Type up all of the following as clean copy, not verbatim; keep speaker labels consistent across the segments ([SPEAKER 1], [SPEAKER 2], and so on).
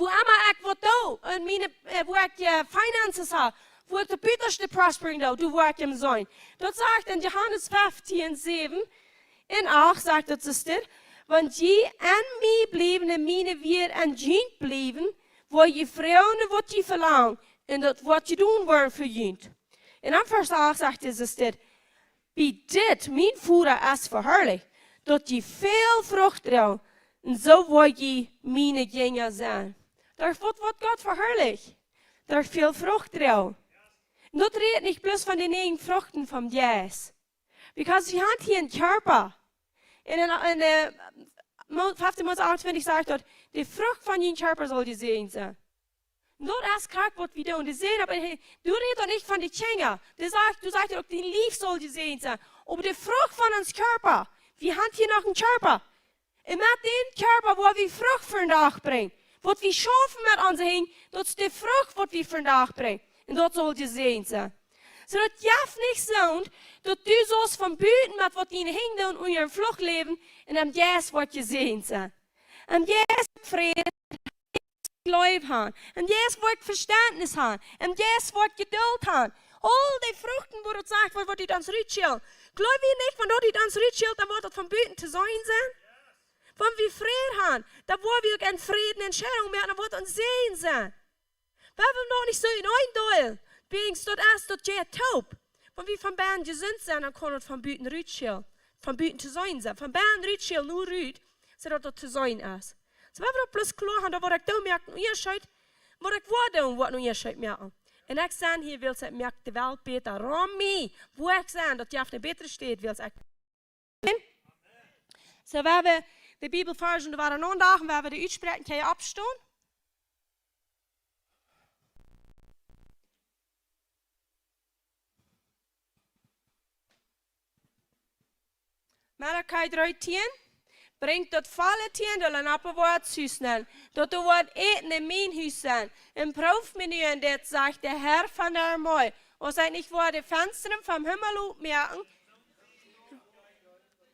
[SPEAKER 1] wo immer ich wat do, en meine, wo ich Finances habe, wo ich de bitterste prospering do, du wo ich im sein. Dort sagt in Johannes 15, 7 en 8, sagt es dit, want je an mij blijven en mine weer aan jent blijven, waar je vrouwen wat je verlangt en dat wat je doen wordt voor jent. En dan vers 8 zegt es dit, wie dit mijn voeder is verheerlijk, dat je veel vrucht draagt en zo wordt je mine gänger zijn. Daar wordt wat God verheerlijk, daar veel vrucht draagt. En dat redt niet bloß van de 9 vruchten van Jes. Because je hebt hier een körper. In 15 Mose 28 sagt dort, die Frucht von jenem Körper soll gesehen sein. Nur das krank wird wieder und die sehen, aber hey, du redest doch nicht von den Chänger. Du sagst doch, die Lief soll gesehen sein. Aber die Frucht von uns Körper, wir haben hier noch einen Körper. Und mit dem Körper, wo wir Frucht für den Tag bringen, was wir schaffen mit uns hin, das ist die Frucht, was wir für den Tag bringen. Und das soll gesehen sein. Zodat Jef nicht sagt, dass du sollst von buiten met wat in hing doen in je vluchtleven en am Jes wordt gezien zijn. Am Jes vrede, geloof haben. Am Jes wordt verständnis haben. Am Jes wordt geduld haben. All die Fruchten, wo du sagst, wat die dan ritueel. Geloof je niet, wanneer die dan ritueel, dan wordt het van buiten te zijn zijn? Wenn wir Frieden haben, dann wollen wir in Frieden Entscheidungen machen, dann wird uns sehen sein. Wenn wir noch nicht so in ein Teil, Beings dort erst dort je taub. Wenn wir von Bern gesund sind, dann kann es von Büten Rütschel, von Büten zu sein sein. Von Bern Rütschel nur Rüt, so dass dort zu sein ist. So wenn wir doch bloß klar haben, da wo ich da merke, ihr schaut, wo ich wo da, wo ihr schaut merken. Und ich sage hier, will es merkt die Welt besser, Rami, wo ich sage, dass die auf der Beter steht, will es echt. So wenn wir die Bibelversion, da waren noch Dagen, wenn wir die Uitspreken, kann ich abstehen. Malachi 3:10 brengt dat vallen tiendelen op een woord huisnen, dat de woord eten in mijn huis zijn. En proef me nu en dit, zegt de Herr van der Armee. Als hij niet voor de vensteren van Himmel opmerken,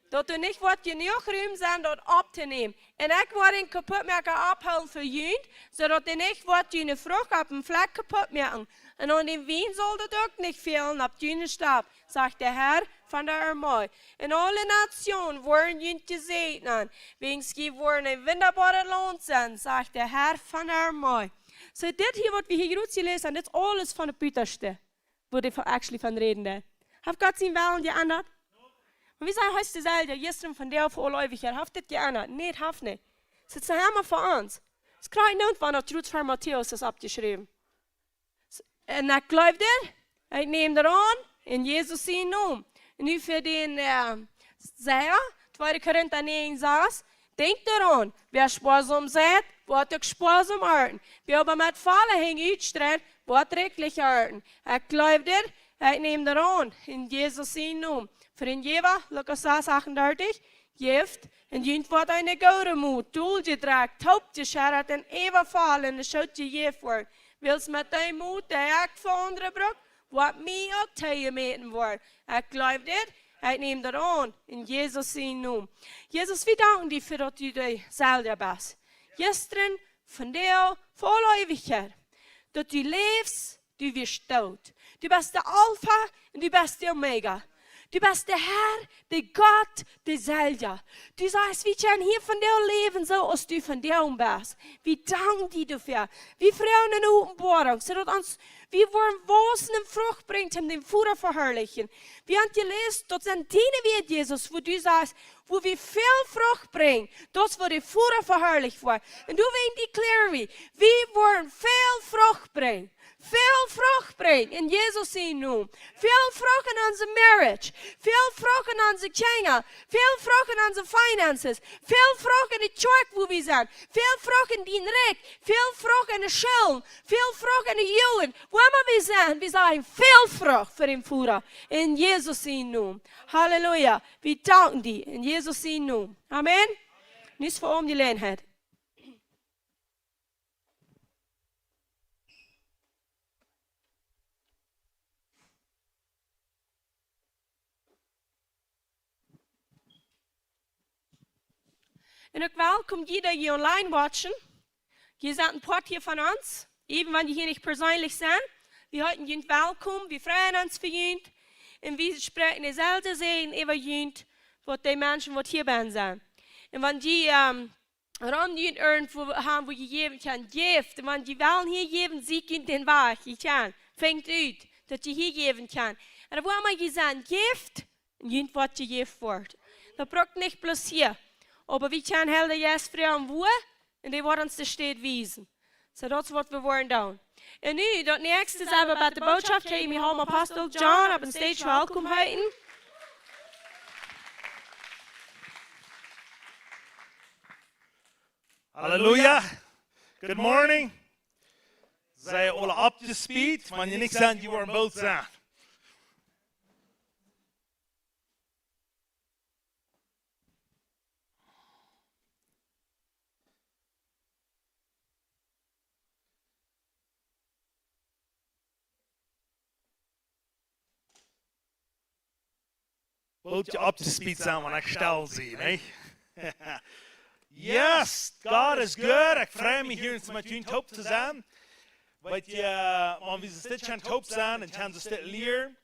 [SPEAKER 1] dat er niet wordt genoeg ruimte zijn dat op te nemen. En ik word een kapotmaker afhalen voor jullie, zodat er niet wordt jullie vrucht op een vlek kapot maken. En aan de wien zal dat ook niet fehlen op jullie stap, zegt de Herr van der Armee. En alle nationen worden jullie gezegend, wegens die worden een wunderbare land zijn, zegt de Herr van der Armee. So dit hier wat we hier goed lezen, dit is alles van het buitenste, wat ik actually van reden. Heeft God zijn wel geändert? Und wie sagen heute selber, gestern von der für alle ewig, habt das geändert? Nee, haft nicht. Das ist ein Hammer für uns. Es kann nicht wann der Truth von Matthäus das abgeschrieben. Und ich glaube dir, ich nehme das an, in Jesus sein Namen. Und nu für den Seher, 2. Korinther 9 sagt, denkt daran, wer sparsam seid, wird auch sparsam ernten. Wer aber mit Fallen hängt uitstrebt, wird reichlich ernten. Ich glaube dir, ich nehme das an, in Jesus sein Namen. Für in Jeva, Lukas 6:38, Gift, en jent wordt een goede moed, doel je draagt, hoopt je scherret en even vallen en schoot je jef wordt. Wils met die moed, die ik voor anderen brok, wat mij ook tegen meten wordt. Ik geloof dit, ik neem dat aan, in Jezus zijn naam. Jezus, we danken die voor dat u dezelfde bent. Gisteren, vandaag, voor alle eeuwigheid. Dat u leeft, du wirst dood. Du bist de Alpha en du bist de Omega. Du bist der Herr, der Gott, der Selja. Du sagst, wir können hier von dir leben, so als du von dir bist. Wir danken dir dafür. Wir freuen uns auf Offenbarung, sodass uns, wir wollen Wosen und Frucht bringen, um den Futter verherrlichen. Wir haben gelesen, das sind deine Werte, Jesus, wo du sagst, wo wir viel Frucht bringen, das wo die Futter verherrlicht wird. Und du willst deklarieren, wir wollen viel Frucht bringen. Veel vrucht brengen in Jezus zijn naam. Veel vrucht in onze marriage. Veel vrucht in onze kinderen. Veel vrucht in onze finances. Veel vrucht in de kerk waar we zijn. Veel vrucht in die rijk. Veel vrucht in de school. Veel vrucht in de jugend. Waar we zijn veel vrucht voor hem voeren. In Jezus zijn naam. Halleluja. We danken die in Jezus zijn naam. Amen. Nu is voor om die leenheid. En ook welkom die die online watchen. Hier sind ein paar hier von uns, even wenn die hier nicht persönlich sind. Wir halten jünt willkommen, wir freuen uns für jünt. Und wir sprechen dieselbe Segen über jünt, was die Menschen, die hier sind. Und wenn die Ram jünt irgendwo haben, wo je geben kann, geeft. Und wenn die wollen hier geben, sie können den Weg, ich kann. Fängt ut, dass die hier geben kann. Und wo haben wir gesagt, geeft, und jünt was gegeben wird. Das braucht nicht bloß hier. Aber wir können helder jetzt fragen, wo, und die werden uns das steht wiesen. So das ist, was wir wollen tun. Und nu, das nächste ist aber bei der Botschaft, die wir haben Apostel John auf dem Stage willkommen heißen.
[SPEAKER 2] Halleluja. Good morning. Zij alle up to speed, maar je niks aan, je worden both zijn. Both je up to speed zijn, want ik stel zie, nee? Yes, God is good. Ik vrij me hier met jullie top te zijn. Weet je, als we dit aan top zijn en gaan ze dit leren,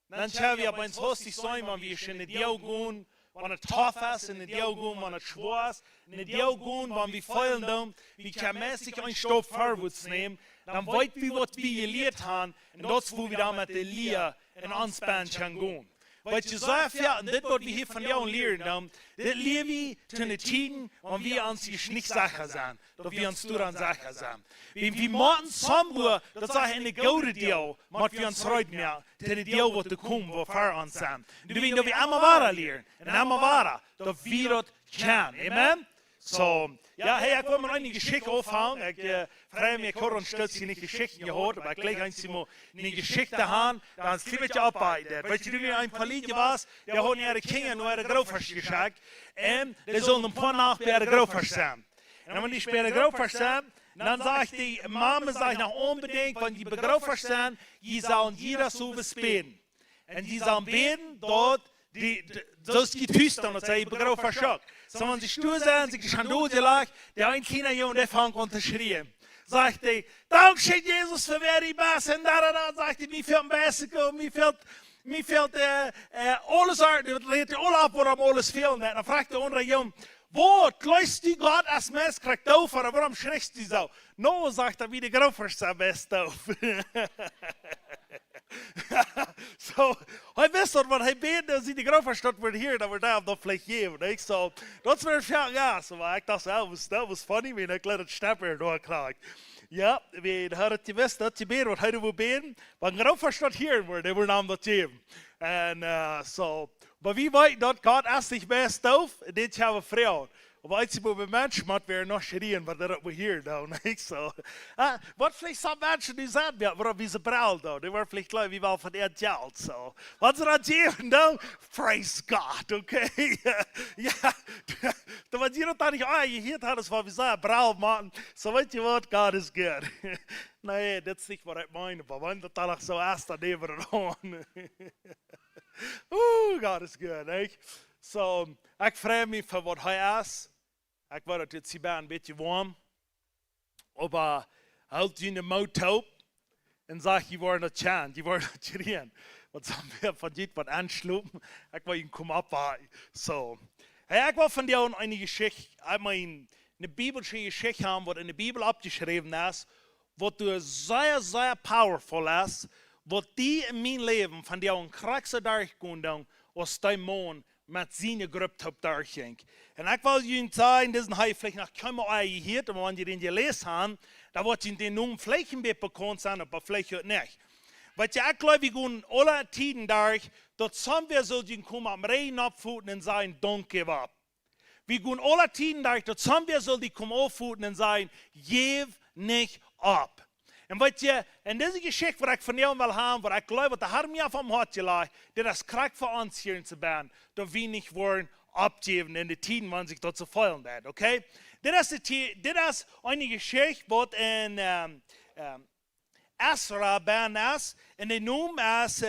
[SPEAKER 2] dan gaan we op ons hostie zijn, want we in de deel gaan, wanneer het tough is, in de deel gaan, wanneer het zwaar is, in de deel gaan, wanneer we feilen doen, we kunnen meestal een stap voorwaarts nemen, dan weten we wat we geleerd hebben, en dat is hoe we dan met de leer en aanspan gaan gaan. Wat je zegt, ja, en dit wat we hier van jou leren, dit leren we ten de tijden, wanneer we ons hier niet zeggen zijn, dat we ons door aan zeggen zijn. We moeten samen, dat is in de gouden deel, moeten we ons eruit meer, ten de deel wat te komen, wat voor ons zijn. Nu weten dat we allemaal waar leren, en allemaal waar, dat we dat kunnen, amen? So, ja, hey, ik wil me een geschikt afhangen. Ik vraag me, ik hoor een stukje niet geschikt gehoord, maar ik leg eens maar een geschikte aan, dan is het beetje arbeiden. Weet je, nu weer een politie was, die had naar de kinderen naar de grovers geschickt, en die zullen een paar nacht bij de grovers zijn. En wanneer die bij de grovers zijn, dan zegt die mama, zegt nog onbedingt, want die begrovers zijn, die zullen jeder zo bespelen. En die zullen beden, dat das geht hüstern und sie begrauf verschockt. So, wenn sie stur sind, sie schon durchgelegt, der ein Kinderjunge, der fängt an zu schreien. Sagt er, Dankeschön, Jesus, für wer die Beste, und da, sagt er, mir fehlt ein Beste, mir fehlt alles, redet alle ab, warum alles fehlt. Und dann fragt der andere Junge, wo lässt du Gott als Mensch kriegt auf, oder warum schreckst du so? No, sagt er, wie die Graufers am besten auf. So, hij wist dat, want hij beende, als hij de grove stad wordt hier, dan wordt hij op dat vleeg geven. So, dat is weer veel, ja, so, maar ik dacht, dat was funny, maar ik let het stappen doorkrijgen. Ja, we hadden het gewist dat je beden, wat hij wil beden, maar een grove stad hier wordt, hij wordt nam dat geven. En so, maar wie weet dat God als zich best auf, dit hebben we vrouw. Aber als wir bei Menschen machen, wir noch schreien, was wir hier da, nicht so. Was vielleicht so Menschen, die sagen, warum wir sie brauchen da, die waren vielleicht gleich, wie wir von ihr Geld, so. Was sie da geben, da, praise God, okay? Ja, da war jeder da nicht, je hier hat es, was wir sagen, brauchen machen, so weißt du was, God is good. Nee, das ist nicht, was ich meine, aber wenn das da noch so erst daneben dran. God is good, nicht? So, ik vraag me voor wat hij is. Ik word het jetzt hier een beetje warm. Maar houdt je in de mout op en zeg je wordt het chant, je wordt het schreeuwen. Wat zijn we van dit wat aanslopen? Ik wil je komen opbouwen. So, hey, ik wil van jou een geschichte, een biblische geschichte hebben, wat in de Bibel opgeschreven is, wat zeer, zeer powerful is, wat die in mijn leven van jou een krachtse dag kon doen, als die man met zijn groep op daar ging. En ik wil jullie zeggen, dat is hij vielleicht nog kaum gehoord, maar wanneer je den gelezen hebt, dan wordt je den Namen vielleicht een beetje bekend zijn, maar vielleicht ook niet. Want ik geloof, we gaan alle tijden daar, dat somewhere zullen komen am Regen opvoeten en zeggen, don't give up. We gaan alle tijden daar, dat somewhere zullen komen opvoeten en zeggen, geef niet op. En weet je, in deze geschichte wat ik van jou wil hebben, wat ik geloof, wat de Heer mij van mijn hart gelegd, dat is kracht voor ons hier in te zijn, dat we niet worden opgeven in de tijden, wanneer zich dat zo veilen dat, oké? Dit is een geschichte wat in Ezra ben is, en de naam is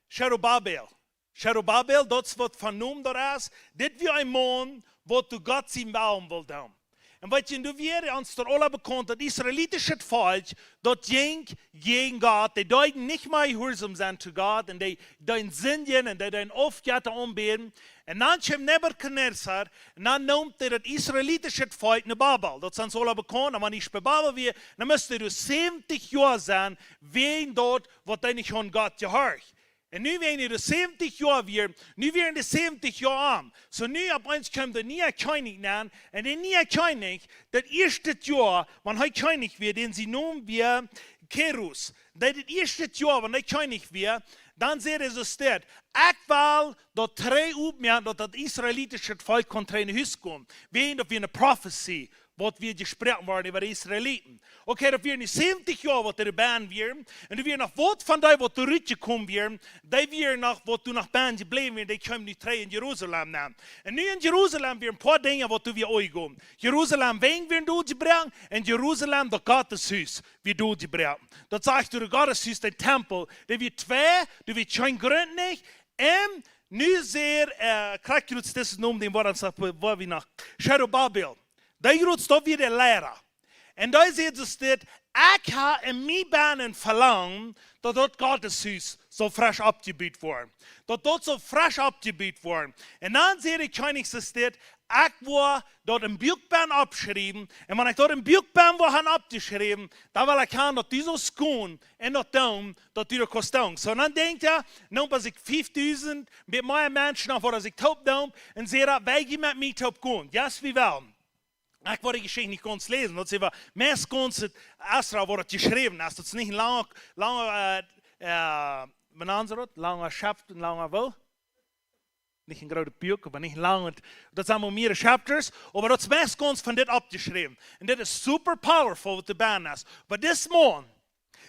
[SPEAKER 2] Zerubbabel. Zerubbabel, dat is wat van naam daar is. Dit is een man wat God zijn bouwen wil doen. En wat je, du wäre uns dort alle bekannt, das israelitische Volk, dort ging gegen Gott, die deuten nicht mal gehorsam sind zu Gott, und die deuten Sünden, und die deuten Aufgaben anbeten. Und dann kommt Nebuchadnezzar, und dann nimmt das israelitische Volk nach Babel. Das sind alle bekannt, aber wenn ich bei Babel wäre, dann müsste du 70 Jahre sein, wen dort, was du nicht von Gott gehört. En nu werden de 70 jaar weer, nu weer de 70 jaar aan. So nu op ons komt de nieuwe koning aan, en de nieuwe koning, dat eerste jaar, wanneer hij koning weer, den ze noemen weer Kerus. Dat het eerste jaar, wanneer hij koning weer, dan zegt hij zo staat, ik wil dat 3 opmerken, dat het Israëlitische volk kon naar huis komen. Wegen dat weer een prophecy, wat wir gesprochen worden über die Israeliten. Okay, dat wir nicht 70 Jahre, wat er baan weer, en dat wir noch wat van die, wat teruggekomen weer, die weer nog, wat toen nog baan gebleven weer, die komen nu 3 in Jeruzalem na. En nu in Jeruzalem weer een paar dingen, wat we uitgaan. Jeruzalem wegen weer doorgebrengt, en Jeruzalem, dat Gotteshuis, weer doorgebrengt. Dat zegt door de Gotteshuis, de tempel, die weer 2, die weer geen grond niet, en nu zeer, krijg je het steeds noemen, die waar we nog, Zerubbabel. Daar groeit toch weer de leraar. En daar zegt ze dit, ik ga in mijn banen verlangen dat dat Gotteshuis zo frisch opgebouwd wordt. Dat dat zo frisch opgebouwd wordt. En dan zegt de koning ze dit, ik wil dat een boekbaan opschrijven. En wanneer ik dat een boekbaan wil gaan opgeschreven, dan wil ik gaan dat die zo schoon en dat doen, dat die er kost. Zo dan denkt je, nou als ik 5000 met mijn mensen of als ik top doe, en zeg dat wij gaan met mij top gaan. Ja, wie wel. Ik wil die Geschichte nicht ganz lesen. Das ist meist ganz extra, wo das geschrieben ist. Das ist nicht ein langer Chapter, ein langer Will. Nicht ein großer Buch, aber nicht lang. Das sind mehrere Chapters. Aber das ist meist ganz von das abgeschrieben. Und das ist super powerful, was die Band ist. Aber this morning,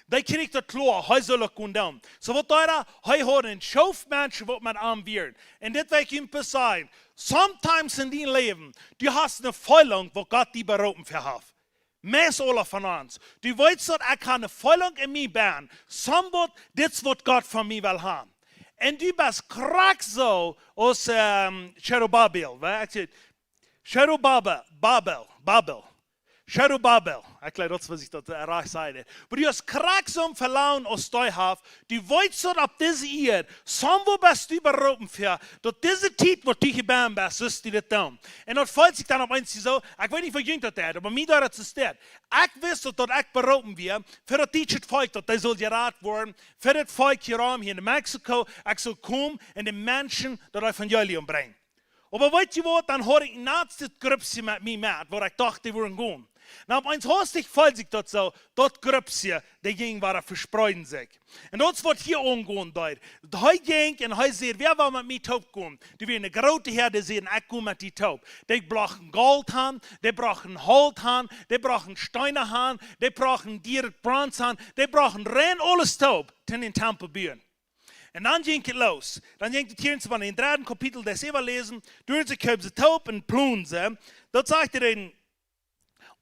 [SPEAKER 2] die kriegt das klar, hij soll es doen. So wat daar, hij hat een Schaufmensch, wat man aanweert. En dit wil ik ihm sagen. Sometimes in dein Leben, du hast eine Vollung, wo Gott die berufen für hat. Meist alle von uns. Du weißt, dass ich eine Vollung in mir bin. Somebody, das wird Gott von mir will haben. Und du bist krack so aus Zerubbabel. Babel. Zerubbabel. Ich glaube, das was ich dort erreicht habe. Aber du hast krack so ein Verlangen aus Steuerhaft. Du weißt, dass ab dieser Ehe, somwo bist du berufen für, dass diese Zeit, wo du geboren bist, sollst du das tun. Und das fällt sich dann auf eins so, ich weiß nicht, wie jung das ist, aber mir da ist das. Ich wüsste, dass ich berufen werde, für das deutsche Volk, dass das soll geraten werden, für das Volk hier in Mexiko, ich soll kommen und den Menschen das Evangelium bringen. Aber weißt du was, dann habe ich nicht das Grübschen mit mir mit, wo ich dachte, die würden gehen. Na, op eens hastig fällt sich das so, dat Grübschen, die ging, waar verspreiden sich. Und das wird hier umgehen dort. Hij ging und hij sagt, wer will mit mir taub kommen? Die werden eine große Herde, die sagen, ich komme mit die taub. Die brauchen Gold haben, die brauchen Holz haben, die brauchen Steine haben, die brauchen direkt Bronze haben, die brauchen rein alles taub, in den Tempel bauen. Und dann ging es los. Dann ging es hier in den 3. Kapitel des Evangelien, durch sie kaufen sie taub und plunen sie. Dort sagt er ihnen,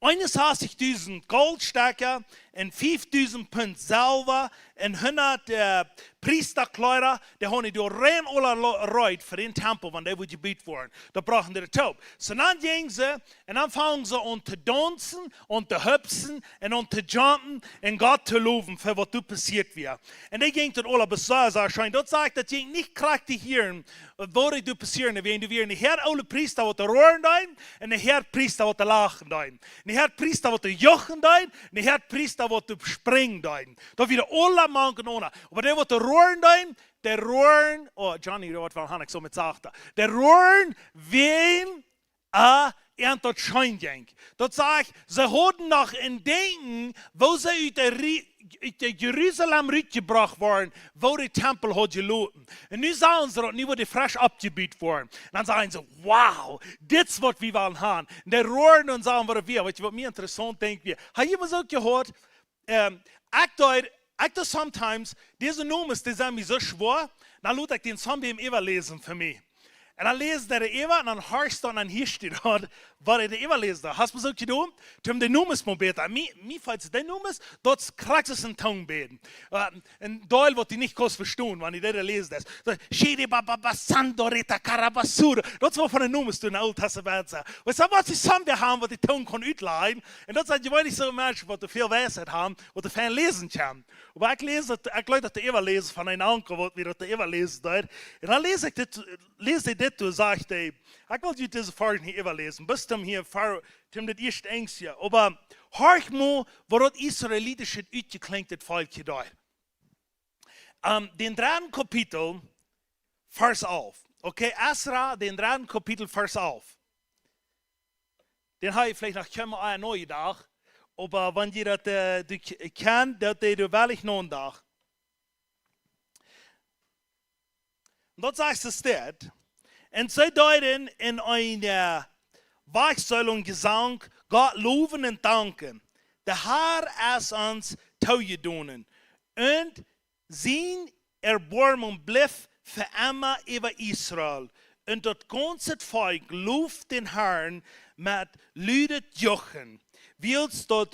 [SPEAKER 2] 61.000 Goldstecker und 5.000 Pfund Silber und 100 Priesterkleider, die haben die rein alle Reut für den Tempel, wenn die gebiet worden. Da brauchen die taub. So dann gingen sie und dann fangen sie an zu tanzen und zu hüpfen und an zu jumpen und Gott zu loben, für was du passiert wird. Und die gingen dann alle besaß erscheinen. Das sagt, dass die nicht kräftig hören, was du passieren, wenn du wieder Herr alle Priester, was rohren dein, und der Herr Priester, was lachen dein. Der Herr Priester, was jochen dein, und der Herr Priester, was springen dein. Da wieder alle manken ohne. Aber der, was rohren dein, der rohren, oh, Johnny, wat van Hannek so mit sagte, der rohren wen en tot schein ging. Dat sagt, sie hatten noch in Denken, wo sie uit Jerusalem rütgebracht worden, wo der Tempel hat geloten. Und nu sagen sie, nu wurde frisch abgebaut worden. Und dann sagen sie, wow, das wird wir wollen haben. Und der rohren und sagen, was wir, was mir interessant denkt, wir. Hast du was auch gehört? Ich dachte sometimes, diese Nummern, die sind mir so schwer, dann lasse ich den Zombie im Eva lesen für mich. Und dann lese der Eva und dann hörst du und dann hier steht dort, wat je de overlezen daar. Hast du so gedaan? Toen de noemes maar beter. Mij falls de noemes, dat krijgt es een tong beten. En Doyle wat die niet kost verstaan, wanneer je dat leest is. Shede baba sandoreta karabasura. Dat is wat van de noemes toen in Oud Testament zei. We zijn wat ze samen hebben, wat die tong kon uitleiden. En dat zijn gewoon niet zo mensen wat er veel wijsheid hebben, wat er veel lezen kan. Maar ik lees dat de overlezen van een anker, wat weer dat de overlezen daar. En dan lees ik dit toen, zegt hij. Ik wil je deze vraag niet overlezen. Bis zum hier, zum das erste Ängstje. Aber horch mal, wat Israelitisch het uitgeklinkt het volkje daar. Den 3. Kapitel, vers 11. Okay, Esra, den 3. Kapitel, vers 11. Den habe ich vielleicht noch kommen einen neuen Tag. Aber wenn ihr das kennt, dat ihr wel ich noch einen Tag. Und dort sagt es steht. Und sie deuten in eine Wachsäulung Gesang, Gott loben und danken. Der Herr ist uns toegedonen. Und sein Erbarmung blieb für immer über Israel. Und das ganze Volk lobt den Herrn mit Lüdet Jochen. Wils das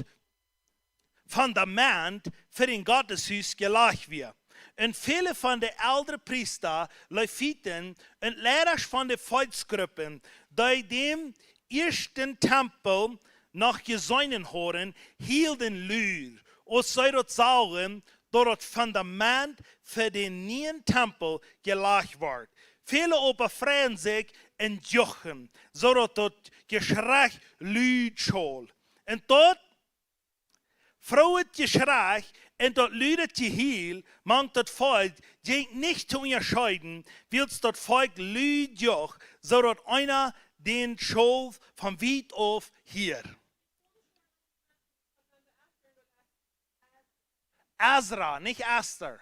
[SPEAKER 2] Fundament für den Gotteshaus gelegt wird. Und viele von den älteren Priester, Leviten und Lehrer von den Volksgruppen, die dem ersten Tempel noch gesäunen haben, hielten Lür. Und sie dort sagen, dass das Fundament für den neuen Tempel gelegt wird. Viele aber freuen sich in Jochen, so dass das Geschrei Lüd soll. Und dort Vrouwen Geschrei und dat Lüdet Gehiel, mangt das Volk, die nicht zu unterscheiden, wills das Volk Lüd joch, so dass einer den Schuld von weit auf hier. Ezra, nicht Esther.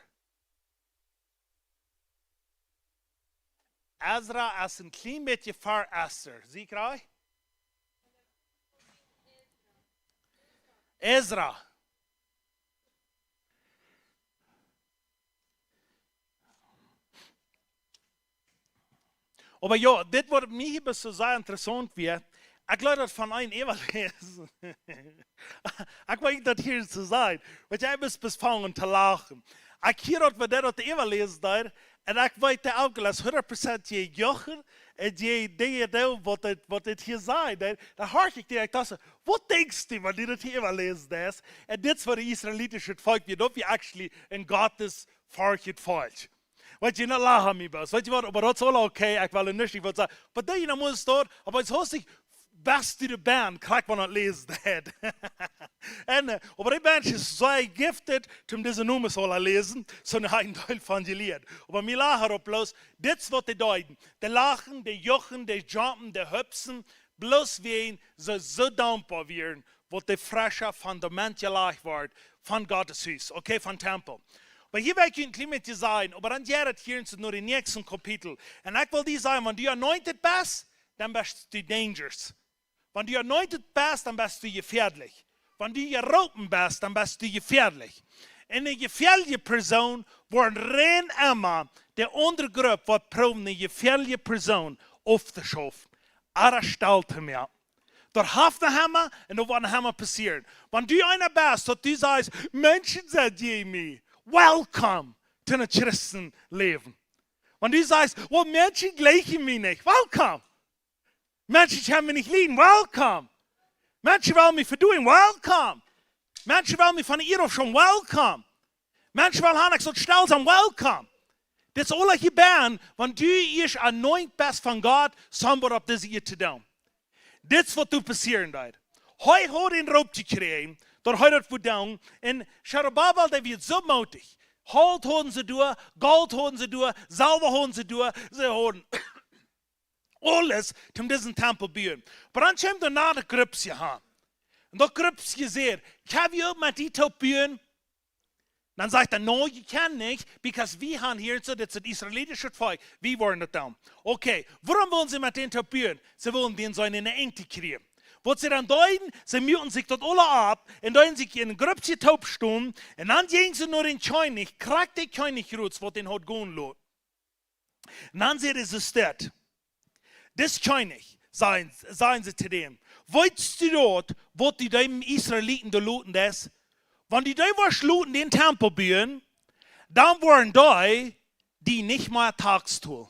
[SPEAKER 2] Ezra ist ein klein bisschen vor Esther. Sieh gerade? Ezra. Aber ja, dit wordt mij best zo sehr interessant weer. Ik laat het van een even lezen. Ik weet dat hier te zijn. Want jij bent bevangen te lachen. Ik hier dat we dat even lezen daar. En ik weet dat ook als 100% je jocher. En je denkt wat het hier zei. Dan hoor ik direct dat ze. Wat denkst du, wanneer dat hier even lezen is? En dit is voor de Israëlitische volk. Je doet je actually in Gottes volk het volk. Weet je, niet lachen mij best. Weet je wat, maar dat is wel oké. Ik wil het niet wat zeggen. Maar dat je dan moet staan. Maar het is hostig best in de band. Krijg van het lezen. En, maar die band is zo gifted. Om deze noemen zullen lezen. Zo'n een deel van je leert. Maar mij lachen erop los. Dit is wat die duiden. Die lachen, die jochen, die jumpen, die hupsen. Bloos ween ze zo dankbaar werden. Wat de frische fundament gelegd wordt. Van Gottes huis. Oké, van tempel. Maar hier wil ik je een klein beetje zeggen, maar dan gaat het hier naar het nächste kapitel. En ik wil die zeggen, wanneer je anointed bent, dan ben je dangerous. Wanneer je anointed bent, dan ben je gefährlich. Wanneer je ropen bent, dan ben je gefährlich. En een gefährliche persoon wordt rein immer de andere groep wat probeert een gefährliche persoon op te schaffen. Arresteert hem ja. Door half de hammer en door wat hammer passiert. Wanneer je einer bent, dat die zegt, mensen zijn je mij. Welcome to een Christenleven. Want u zegt, well, mensen gleichen mij niet. Welcome. Mensen hebben me niet lief. Welcome. Mensen willen me verdoen. Welcome. Mensen willen me van de eer schon. Welcome. Mensen willen gaan ik zo stil zijn. Welcome. Dit is alles je bent, want u is anoint best van God, somebody op deze eer te doen. Dit is wat u passeren daar. Hij had een roep gekregen. Door hij dat gedaan. En Zerubbabel, dat werd zo moedig. Hout hadden ze door, goud hadden ze door, zilver hadden ze door. Ze hadden alles om deze tempel te bouwen. Maar dan kwam er naar de groepsje gaan. En dat groepsje zei, kan je met die te bouwen? Dan zegt hij, no, je kan niet, because we gaan hier, so, dat is het Israëlitische volk, we worden het dan. Oké, waarom willen ze met den te bouwen? Ze willen den zo in een engte krijgen. Wat ze dan doen, ze muten zich tot alle ab, en doen zich in een groepje taub staan, en dan gaan ze naar een König, krijgt de König roets, wat den had gaan laat. En dan zeggen ze dit. This König, sagen sie zu dem. Weißt du dort, wo die deinen Israeliten da looten das? Wenn die da was looten den Tempel bauen, dann waren die nicht mehr Tagstool.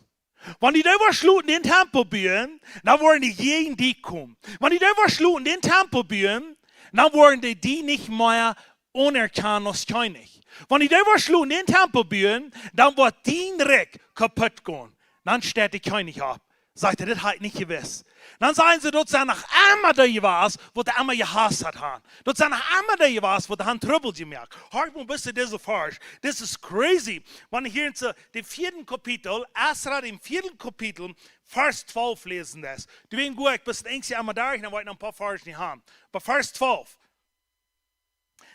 [SPEAKER 2] Wenn die da was looten den Tempel bauen, dann waren die jeden die kommen. Wenn die da was looten den Tempel bauen, dann waren die nicht mehr unerkannt als König. Wenn die da was looten den Tempel bauen, dann wird die Reck kaputt gehen. Dann steht die König ab. Sagt er, das hat nicht gewiss. Dann sagen sie, dort sind noch einmal da was, wo der einmal gehasst hat. Dort sind noch einmal da was, wo der Hand Trouble gemerkt. Hört mal ein bisschen diese falsch. Das ist crazy. Wenn ich hier in dem 4. Kapitel, Esra, dem 4. Kapitel, Vers 12 lesen das. Du weißt gut, ich bin ängstlich einmal da, ich wollte noch ein paar Vers nicht haben. Aber Vers 12,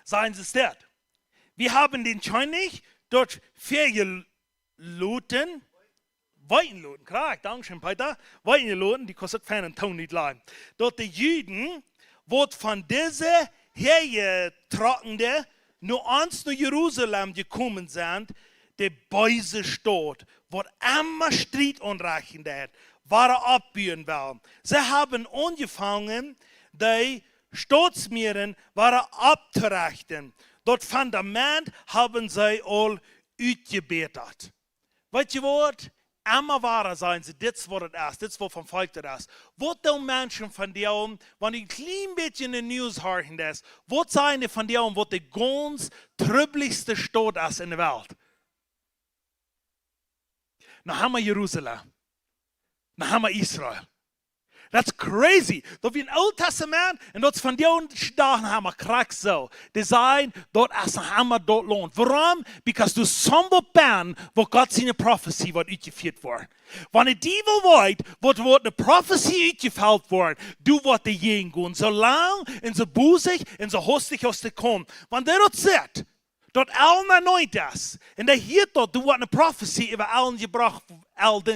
[SPEAKER 2] sagen sie es dort. Wir haben den König dort vergeluten. Weitenloten, klar, dankeschön, Peter. Weitenloten, die kostet keinen Ton nicht leiden. Dort die Juden, wird von dieser hergetrocknete, nur ans nach Jerusalem gekommen sind, die böse Stadt, wo immer Streit anreichen hat, war abbauen wollen. Sie haben angefangen, die Staatsmeeren waren abzurechten. Dort Fundament haben sie all ausgebetet. Weißt du was? Immer wahrer sein sie, das war das, das war vom Volk das. Was die Menschen von dir, wenn die ein klein bisschen in den News hören, das, was sagen die von dir, was die ganz trübbeligste Stadt ist in der Welt? Dann haben wir Jerusalem. Dann haben wir Israel. That's crazy. Dat we in het Oude Testament, en dat van die dagen hebben we krijg zo. Die zijn, dat is een hammer dat loont. Waarom? Because du somber bent, wo Gott seine Prophetie wordt uitgeführt wordt. Wanneer die wil weet, wordt de prophecy uitgevuld wordt, du wordt de heen gaan. Zo lang en zo boezig en zo hostig als te komen. Wanneer dat zit, dat allen nooit is. En dat hier tot, du wordt een prophecy over allen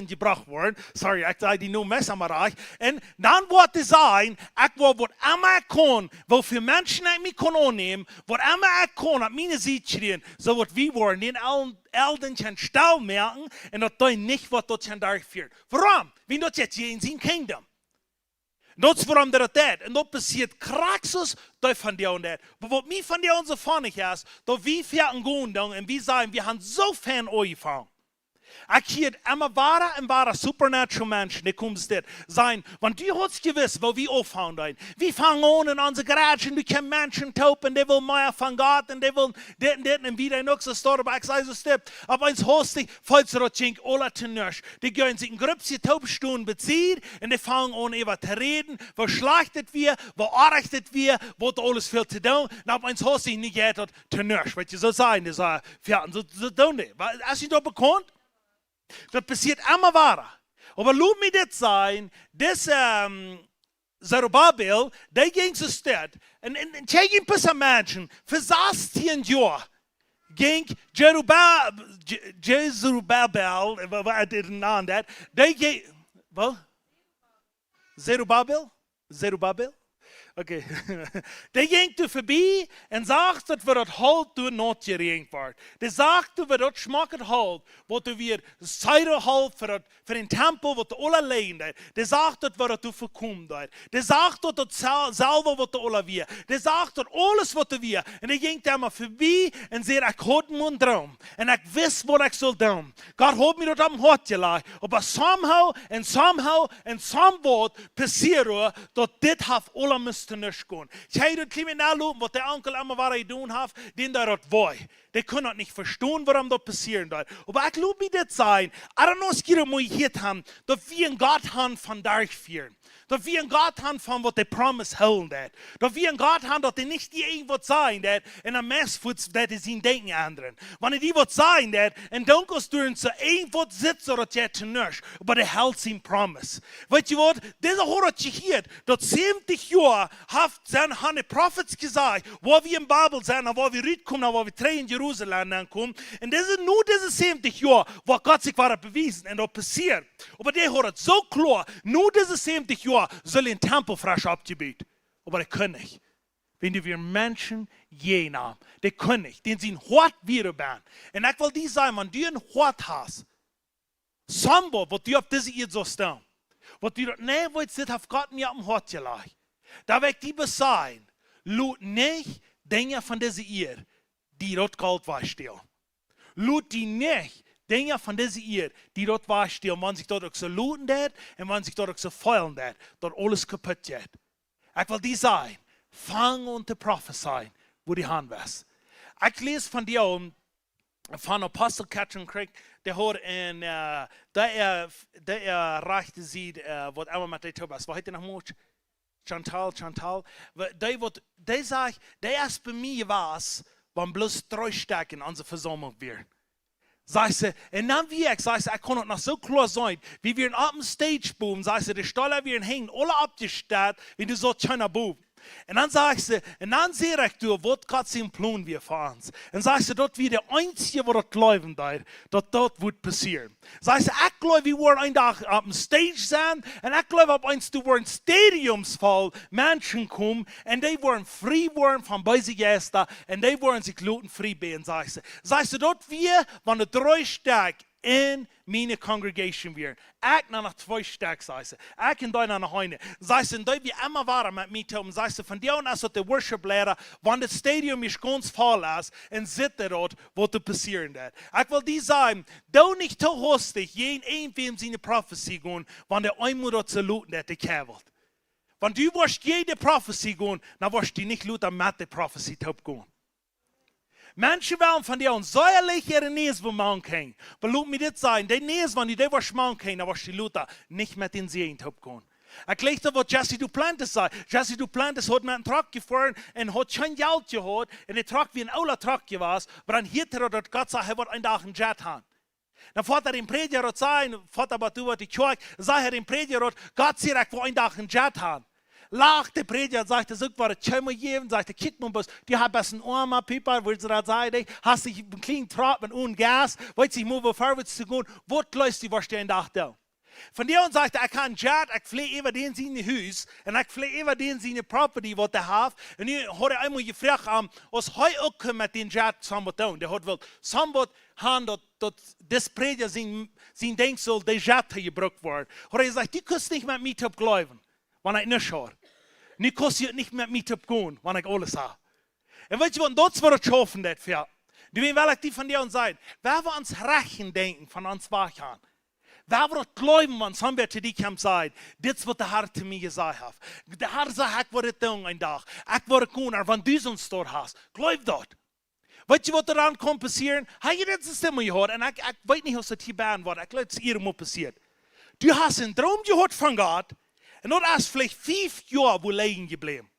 [SPEAKER 2] gebracht worden. Sorry, ik zei die nu mes aan mijn. En dan wordt het zijn, ik wil wat immer kon, wat voor mensen ik me kon aannemen, wat immer ik kon, op mijn ziet schreeuwen, zo wat wie worden, die allen gaan stil merken, en dat hij niet wat tot gaan daar führt. Waarom? Wie dat jetzt hier in zijn kingdom. Dat is waarom dat is. En dat passiert kraxus door van die en dat. Maar wat mij van die onze funnig is, dat wie verten gaan en wie zeggen, we hebben zo fan aangevangen. Ik zie immer wahre supernatural Menschen, die kommen dit zijn. Want die had gewiss, wo wir aufhören. Wir fangen an in onze garage en die können Menschen taupen, die will mehr von Gott und die will dit en wieder noch so starten. Aber ich sage so stippt, aber eins hostig, falls er schenkt, alle zu nisch. Die gehen sich in Grüppchen Taubstunden bezieht und die fangen an über zu reden, wo schlachtet wir, wo arbeitet wir, wo alles viel zu tun. Und aber eins hostig nicht geht zu nisch. Weil so sein, die sagen, so tun die. Hast du das bekannt? Das passiert immer wahrer. Aber lass mir das sein, das Zerubbabel, der ging zur Stadt. Und check ein bisschen Menschen, für 16 Jahre ging Zerubbabel, I didn't know that, der ging, was? Zerubbabel? Okay. Der ging du vorbei und sagt, dass wir das halt du not gerenkt wird. Der sagt, dass wir das schmackert halt, wo du wir Seide halt für den Tempel, wo du alle legen. Der sagt, dass wir das du verkommen. Der sagt, dass das selber, was du alle wir. Der sagt, dass alles, was du wir. Und der ging da mal vorbei und sagt, ich hatte meinen Traum. Und ich weiß, was ich soll tun. Gott hat mir das am Hort gelegt. Aber somehow passiert, dass das hat alle müssen nicht gehen. Ich habe das Kriminal loben, was der Onkel immer war getan hat, den da dort war. Der kann das nicht verstehen, warum das passieren soll. Aber ich glaube, wie das sein. I don't know, was wir hier haben, dass wir in Gott haben von durchführen. Dass wir in Gott haben von, was der Promise holen hat. Dass wir in Gott haben, dass die nicht die irgendwo sein hat, in einem Messfuß, das ist in Denken anderen. Wenn die was sein hat, und dann kannst du in so irgendwo sitzen oder das nicht, aber der hält sein Promise. Weißt du was? Diese hat sich hier, dass 70 Jahre haben die Prophets gesagt, wo wir in Babel sind, wo wir rauskommen, wo wir drei in Jerusalem ankommen. Und das sind nur diese 70 Jahre, wo Gott sich war bewiesen und das passiert. Aber der hat so klar, nur diese 70 Jahre soll den Tempel frisch abgebaut. Aber der kann nicht. Wenn wir Menschen jener, der kann nicht. Den sind hart wieder werden. Und ich will die sagen, wenn du ein Hart hast, Samba, was du auf diese Erde so stehen. Wat du dat nee wollt, dit heeft God mir am Hart gelegt. Da weg die besagen, loot nicht Dinge von dieser Ehe, die dort Gold war stehen. Loot die nicht Dinge von dieser Ehe, die dort war stehen, wenn sich dort auch so looten dat, und wenn sich dort auch so feilen dat, dort alles kaputt geht. Ich will die sagen, fang und zu prophezeien, wo die Hand was. Ich lese von dir von Apostel Catherine Craig, der hat in, der reichte sieht, was einmal mit der Tobas, was heute noch Mut? Chantal, der sagt, der erst bei mir war es, wenn bloß 3 Stück in unserer Versammlung wären. Sagt sie, und dann wie ich kann es noch so klar sein, wie wir auf dem Stage boom, sagt sie, die Stoller wir hängen, alle abgestellt, wie du so schöner Bub. Und dann sagt sie, und dann sehe ich du, was Gott sein Plan wir für uns. Und sagt sie, dort wie der Einzige, wo das glauben dort wird passieren. Sagt sie, ich glaube, wir wollen einen Tag auf dem Stage sein, und ich glaube, ob eins du wollen Stadiums voll Menschen kommen, und die wollen frei werden von bösen Gästen, und die wollen sich glutenfrei beten, sagt sie. Sagt sie, dort wir, wenn der 3 Stück in meine Congregation wären. Ich nach 2 Stück, sagt sie. Ich in deiner nach eine. Sagt sie, und die wie immer waren mit mir, und sagt sie, von dir und als der Worship-Lehrer, wenn das Stadium ist ganz voll ist, und sitzt dort, was da passieren wird. Ich will die sagen, du nicht zu hostig, jeden seine Prophezie gehen, wenn der einmal dort zu looten, der kevelt. Wenn du wirst jede Prophezie gehen, dann wirst du nicht looten mit der Prophezie gehen. Menschen wollen von dir und säuerlich ihre Nähes machen können. Aber lass mir das sagen, die Nähes, wenn die was machen können, dann wirst du Luther nicht mit den Seen gehen. Ich glaube, was Jesse Duplantis sagt. Jesse Duplantis hat mit einem Truck gefahren und hat schon Geld gehabt. Und der Truck wie ein alter Truck gewesen. Aber dann hielt er, dass Gott sagt, er wird einen Tag einen Jet haben. Dann fährt er den Prediger und sagt, fährt aber du die Kirche, sagt er den Prediger, Gott sagt, ich will einen Tag einen Jet haben. Lacht der Prediger, sagt er, so war das schon mal geben, sagt er, kick mal was, die haben ein armer Pieper, willst du das sagen, hast dich einen kleinen Trott mit ohne Gas, willst dich mal vorwärts zu gehen, wo läufst du, was der in der Nacht da? Von dir und sagt er, ich kann Jet, ich fliege über den seine Haus, und ich fliege über den seine Property, was er hat, und ich habe einmal gefragt, was heute auch mit den Jet zusammen tun, der hat wohl, zusammen haben, dass das Prediger sein Ding soll, der Jet gebraucht werden. Und er sagt, die kannst nicht mit mir glauben, wenn ich nicht schaue. Nu kost je niet met mij te gaan, want ik alles heb. En weet je wat, dat is wat het schaffen dat voor. Nu wil ik die van jou zijn. Waar we ons rechten denken van ons wagen. Waar we het geloven, want somebody te die kan zijn. Dit is wat de Heer te mij gezegd heeft. De Heer zegt, ik wil het doen een dag. Ik wil het doen, want du zo'n stoor hast. Geloof dat. Weet je wat er aan kan passeren? Heb je dit stem gehoord? En ik weet niet of het hier bij wordt. Ik geloof dat het hier moet passeren. Du hast een droom gehoord van God. En dat is vielleicht 5 Jahre wo liegen geblieben.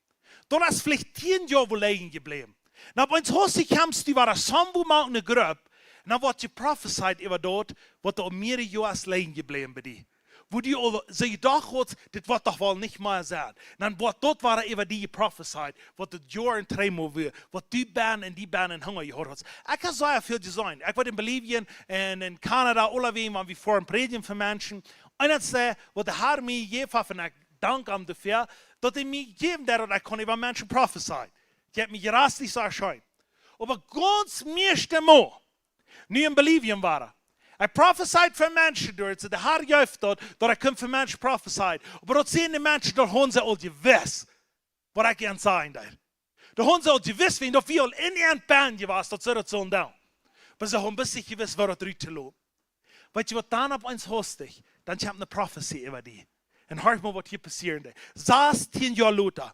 [SPEAKER 2] Dat is vielleicht 10 Jahre wo liegen geblieben. Nou, bij ons hoogste kamst, die waren samen met een groep. En dan wordt je prophesied over dat, wat er meerdere jaren is liegen geblieben bij die. Wo die over, ze gedacht had, dit wordt toch wel niet meer zijn. En dan wordt dat waar over die prophesied, wat het jaar en 3 maal weer, wat die band en die band en hunger gehoord had. Ik heb zo veel gezien. Ik word in Bolivien en in Canada, allerwegen, waar we voor een predigen voor mensen. En dat zei, wat de Heer mij geeft, en ik dank hem dafür, dat hij mij geeft, dat ik kon over mensen prophesien. Je hebt mij gerastig zo erscheint. Aber ganz meeste Mal, nu in Bolivien waren, ik prophesied voor mensen door, de Heer geeft dat ik kan voor mensen prophesied. Maar dat zien de mensen, dat hebben ze al gewist, wat ik aan zeggen daar. Dat hebben ze al gewist, wie dat we al in een band geweest, dat ze dat zo doen. Maar ze hebben best gewist, waar het eruit te lopen. Weet je wat dan op ons hostig? Dan heb je een prophecy over die. En hoor maar wat hier passiert. 16 jaar later.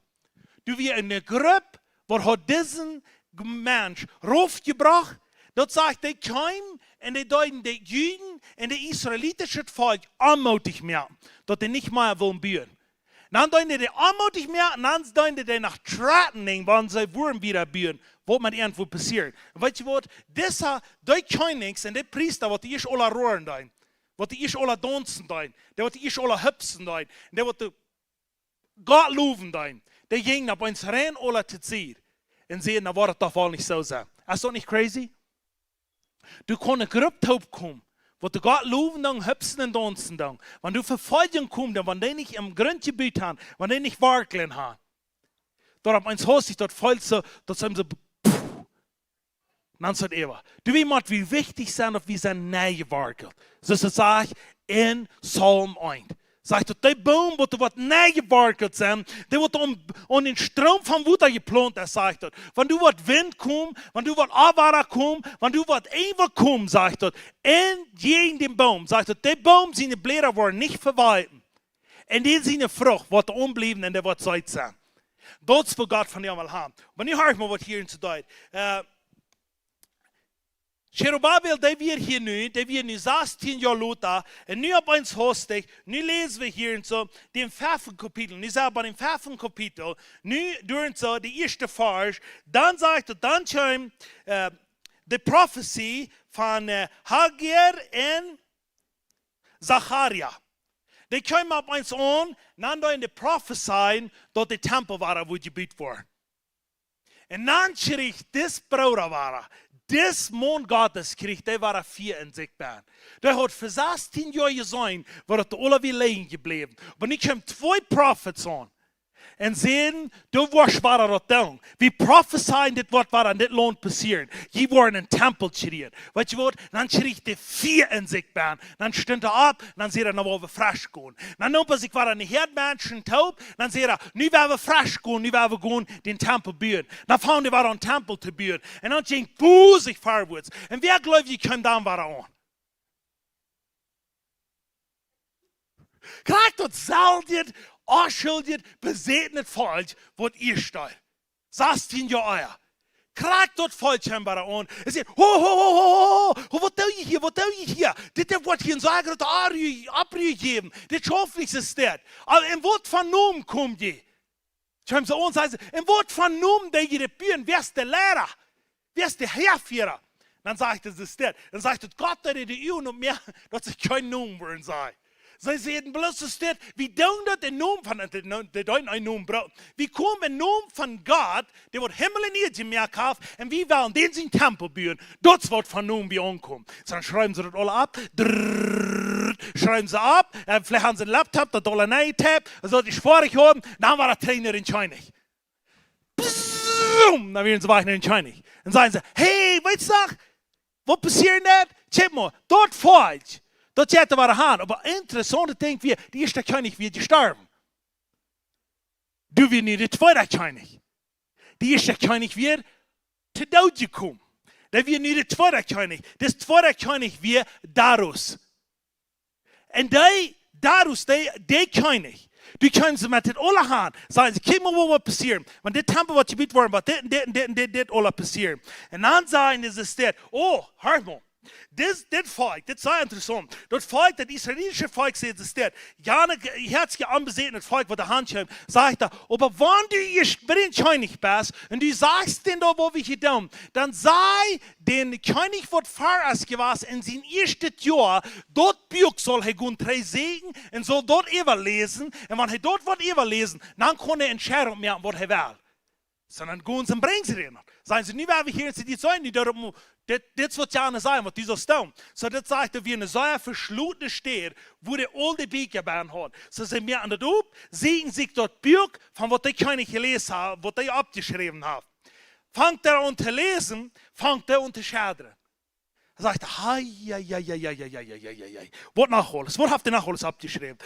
[SPEAKER 2] Du wie in een groep, waar had deze mens raufgebracht, dat zegt de Keim en de Deuten, de Juden en de Israelitische volk aanmoedig merken, dat die niet meer willen buren. Dan deuten die aanmoedig merken, dan deuten die nach Traten, wanneer ze woorden wieder buren, wat met irgendwo passiert. En weet je wat? Deze, die Königs en de priester, wat die is alle roeren doen. Wat die is alle dansen doen. Wat die is alle hupsen doen. En wat de God loven doen. Die gingen naar ons rein alle te zien. En sehen, dan wordt het toch wel niet zo zijn. Is dat niet crazy? Du kon een groep opkomen. Wat de God loven doen, hupsen en dansen doen. Wanneer du vervolging komt, dan wanneer die niet im grondgebied hebben. Wanneer die niet werkelen hebben. Dat op ons hoofd is dat voelt zo, dat ze dan zegt Eva, du wie moet wichtig zijn of wie zijn neigewerkeld. Dus ze zegt in Psalm 1. Sagt die boom wat neergeworkeld zijn, die wordt om den Strom van Water geplant, sagt dat. Wanneer du wat Wind komt, wanneer du wat Abwasser komt, wanneer du wat Ewer komt, sagt dat. En gegen den Baum, sagt dat, die Baum seine Blätter worden nicht verwalten. En die seine Frucht wordt onbleven en der wordt Zeit sein. Dat is wat God van jou wil hebben. Maar nu hoor ik maar wat hier in te duiden. Cherubabel, die wir nu 16 Jahre Luther, und nu ab uns hostig, nu lesen wir hier in so dem 5. Kapitel, nu sagen bei dem 5. Kapitel, nu durch so die erste Vers, dann sagt er, dann kommt die Prophetie von Haggai und Zacharia. Die kommen ab uns an, dann da in die Prophezeien, dort der Tempel war, wo gebiet war. Und dann schrie ich, das Bruder war. Das Mond Gottes kriegt, der war 4 in sichtbar. Der hat für 16 Jahre gesehen, war das alle wie liegen geblieben. Aber nicht kommen 2 Prophets an. Und sehen, du warst schwerer dort. Wie prophezeien, das Wort war an das Land passieren. Die waren in den Tempel geschrien. Weißt du was? Dann schrieg die 4 in sichtbar. Dann stand er ab, dann sieht er, noch wo wir frisch gehen. Dann nimmt er sich war an die Herdmenschen taub, dann sieht er, nu werden wir frisch gehen, nu werden wir gehen, den Tempel bauen. Dann fahren die war an den Tempel zu bauen. Und dann ging busig vorwärts. Und wer glaubt, die kommt dann war an? Krijgt dat zelden, afschuldigd, bezeten Volk, wat ihr steht. 16 Jahre. Krijgt dat Volk scheinbar an. En zegt, ho, wat doe je hier? Dit wordt geen zaken dat abgegeven. Dit schoflich is dit. En wat van noem komt je? Scheinbar ze ons zeggen, en wat van noem dat je de buren, wer is de leraar? Wer is de herführer? Dan zegt het dus dit. Dan zegt het, God dat de uw nog meer, dat ze geen noem worden zijn. Zij zeggen bloß es steht, wie doen dat de noem van, de deuten een noem bro. Wie komen een noem van God, die wordt Himmel en Erde gemerkt heeft, en wie willen den zijn tempel bouwen. Dat is wat van noem bij ons. Dan schrijven ze dat alle ab, schrijven ze ab, en vielleicht haben sie einen Laptop, dat alle neue Tab, so die vorig haben, dan war der Trainer in China. Dan werden sie weiter in China. Dan sagen sie, hey, weißt du noch, wat passiert net? Check mal, dort falsch. Dat zetten we aan. Maar interessant denk we, die eerste koning wird gestorben. Du wir niet de tweede koning. Die eerste koning wird te dood gekomen. Dan wir niet de tweede koning. De tweede koning wird Darius. En Darius, die koning. Du können sie mit den alle haben. Sagen sie, guck mal, was passiert. Wenn der Tempel wird gebiet worden, wird das alle passieren. Und dann sagen sie das, oh, hör mal. Das Volk, das sei interessant. Das Volk, das israelische Volk, sagt es das. Ja, herzlich anbesehenes Volk, wo der Hand schreibt, sagt er, aber wenn du jetzt bei den König bist und du sagst den da, wo wir hier tun, dann sei den König, wird voraus gewesen in sein erstes Jahr, dort Buch soll er gehen 3 Segen und soll dort überlesen. Und wenn er dort wird überlesen, dann kann er Entscheidung machen, was er will. Sondern gehen sie und bringen sie den. Sagen sie, nicht, weil wir hier in die Zäune, die dort das wird ja nicht sein, was dieser Stone. So, das sagt er, wie eine sehr verschlutene Steht, wo der alte Bücher hat. So, sie mir an der Dub, sehen sich dort Buch, von was ich nicht gelesen habe, was ich abgeschrieben habe. Fangt er an zu lesen, fangt er an zu schädern. Er sagt, wat nog alles? Wat heeft hij nog alles abgeschreven?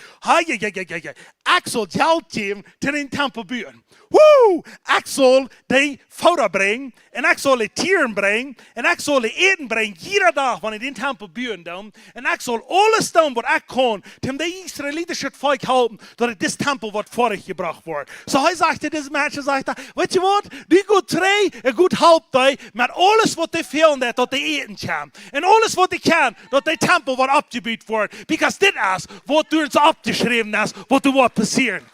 [SPEAKER 2] Ik zal geld geven te den tempel bouwen. Woe! Ik zal die fouten brengen. En ik zal die tieren brengen. En ik zal die eten brengen. Iedere dag wanneer ik den tempel bouwen doe. En ik zal alles doen wat ik kan. Om de Israëlitische volk helpen. Dat dit tempel wordt voorgebracht wordt. Zo hij zegt deze mensen, weet je wat? Die goed 3, een goed help die. Met alles wat die veel net dat die eten kan. En alles wat ik kan, dat die tempel wordt opgebied wordt. Because dit is wat door ze opgeschreven is, wat er wordt passeren.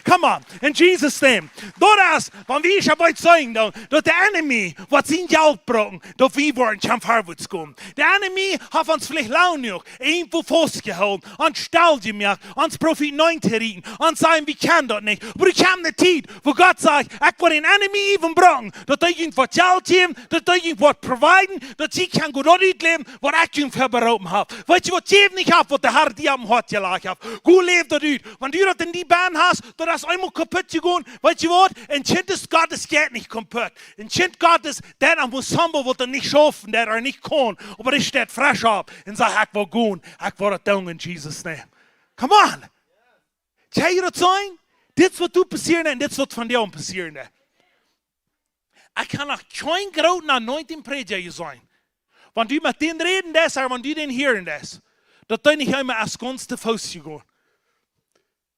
[SPEAKER 2] Come on, in Jesus' name. Dat is, wanneer we je zeggen, dat de enemy, wat zijn geld brengen, dat we worden kan voorwaarts komen. De enemy heeft ons vielleicht lang nog irgendwo vastgehouden, ons stel gemaakt, ons profit 9 te rieten, ons zeggen, we kennen dat niet. Maar er komt een tijd, wo Gott sagt, ik wil een enemy even brengen, dat hij je wat geld geven, dat hij je wat providen, dat hij kan goed uitleven, wat ik je verberopen heb. Weet je wat je niet hebt, wat de Herr die am hart gelegd heeft. Goed leef dat uit. Wanneer je dat in die baan hast, dat is einmal kaputt gegangen. Weet je wat? Ein Kind des Gottes geht nicht kaputt. Ein Kind Gottes, der muss Samba, wird nicht schaffen, der nicht kann. Aber ich steht frisch ab und sagt, ich will gehen, ich will das tun in Jesus' name. Come on. Kan je dat zijn? Dit wat du passieren en dit wat van jou passieren. Ik kan nog geen groot anointing prediger zijn. Want du met den reden des, en want du den hören des. Dat du nicht einmal als ganz te Fuß gehen.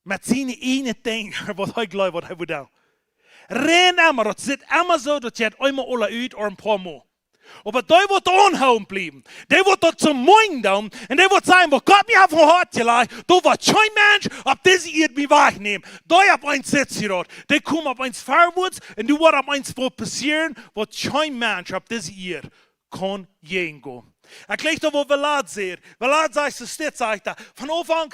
[SPEAKER 2] Met zijn ene ding, wat hij gelooft, wat hij wil doen. Ren immer, dat zit immer zo, dat je het einmal alle uit, of een paar mal. Aber die wird anhauen bleiben. Die wird dort zum Morgen doen. Und die wird sagen, wo Gott mir auf dem Hart gelegt, da wird kein Mensch auf diese Erde mich wegnehmen. Die auf eins sitzt hier dort. Die kommen auf eins vorwärts und die wird auf eins passieren, wo kein Mensch auf diese Erde kann gehen. Ik lees dat wat Velad zegt. Velad zegt zo steeds, zegt hij. Van Anfang,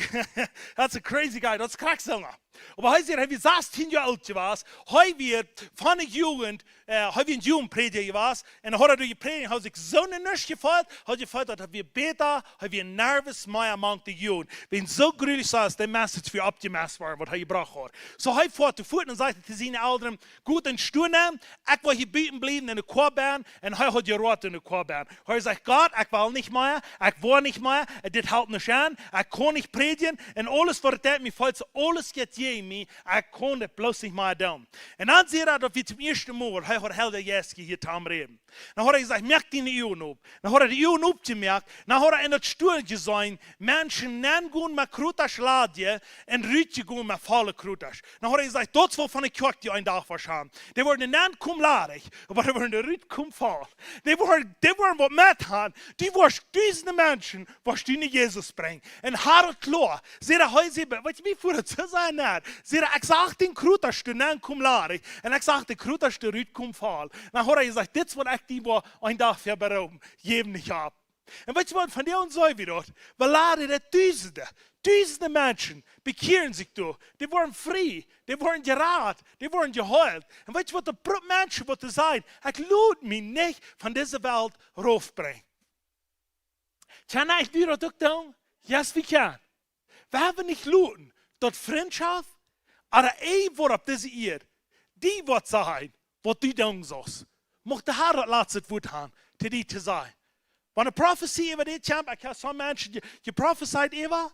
[SPEAKER 2] dat is een crazy guy, dat is krankzanger. Maar hij zegt, hij was 16 jaar oud geweest. Hij werd van de jugend, hij was een jugendprediger geweest. En dan had hij door je predigen, hij zich zo'n nus gevoeld. Hij had gevoeld dat hij weer beter, hij weer nervous meer among de jugend. Wenn zo gruwelijk zoals de message weer opgemast waren, wat hij gebracht had. Zo hij voort te voeten en zei te zijn ouderen, goed en stoelen. Ik wil hier buiten blijven in de kwabaan. En hij had geroerd in de kwabaan. Hij zegt, God, ik wil niet meer, ik wil niet meer. Dit houdt niet aan, ik kan niet predigen. En alles wat het mij valt, alles gaat je me. Ik kon het bloos niet meer doen. En dan zei hij dat we zum eerste Mal, hij had heel de jeske hier te reden. Dan had hij gezegd, merk die Uhren op. Dan had hij de Uhren opgemerkt. Dan had hij in het stoel gezien, mensen gaan met kruters laden en ruitje gaan met volle kruters. Dan had hij gezegd, dat is wat van de kerk die een dag verschaan. Die worden niet komladig, maar die worden de ruit kom vol. Die worden wat met gaan. Die worden duizenden mensen, wat die naar Jezus brengen. En haar klaar. Zei hij zei, wat je mij voor het zo zijn net. Zei hij, ik zag den kruters die niet komladig. En ik zag de kruters die ruit kom vol. Dan had hij gezegd, dit is wat ik die waar een dag voor beroepen, geven niet heb. En weet je wat, van die ons zijn we dat? We laden dat duizenden mensen bekeren zich door. Die worden vrij, die worden geraad, die worden geheeld. En weet je wat de mensen wat zijn? Ik laat me niet van deze wereld roofbrengen. Kan ik nu dat ook doen? Ja, we kan. We hebben niet laten dat vriendschap, maar één wordt op deze eer, die wordt zijn, wat die doen zoals. Mocht de Herr dat laatste woord gaan, te die te zijn. Want de profetie over dit champ, ik heb zo'n mensen, je prophesied over,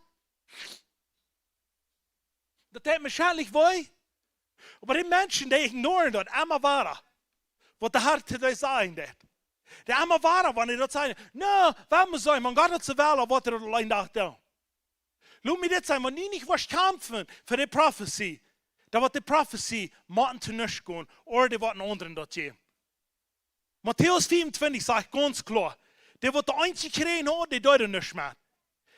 [SPEAKER 2] dat het waarschijnlijk wil. Maar die mensen, die ignoren dat, allemaal waren, wat de Herr te die zijn dat. Die allemaal waren, wanneer dat zijn, nou, wat moet zijn, man gaat het zo wel, wat er alleen dag doen. Laat me dit zijn, want nu niet was kampen voor die profetie. Dat wat de profetie moeten te niks gaan, of die wat een anderen dat je. Matthäus 24 sagt ganz klar, der wird der einzige kriegen hat, der tut nichts mehr.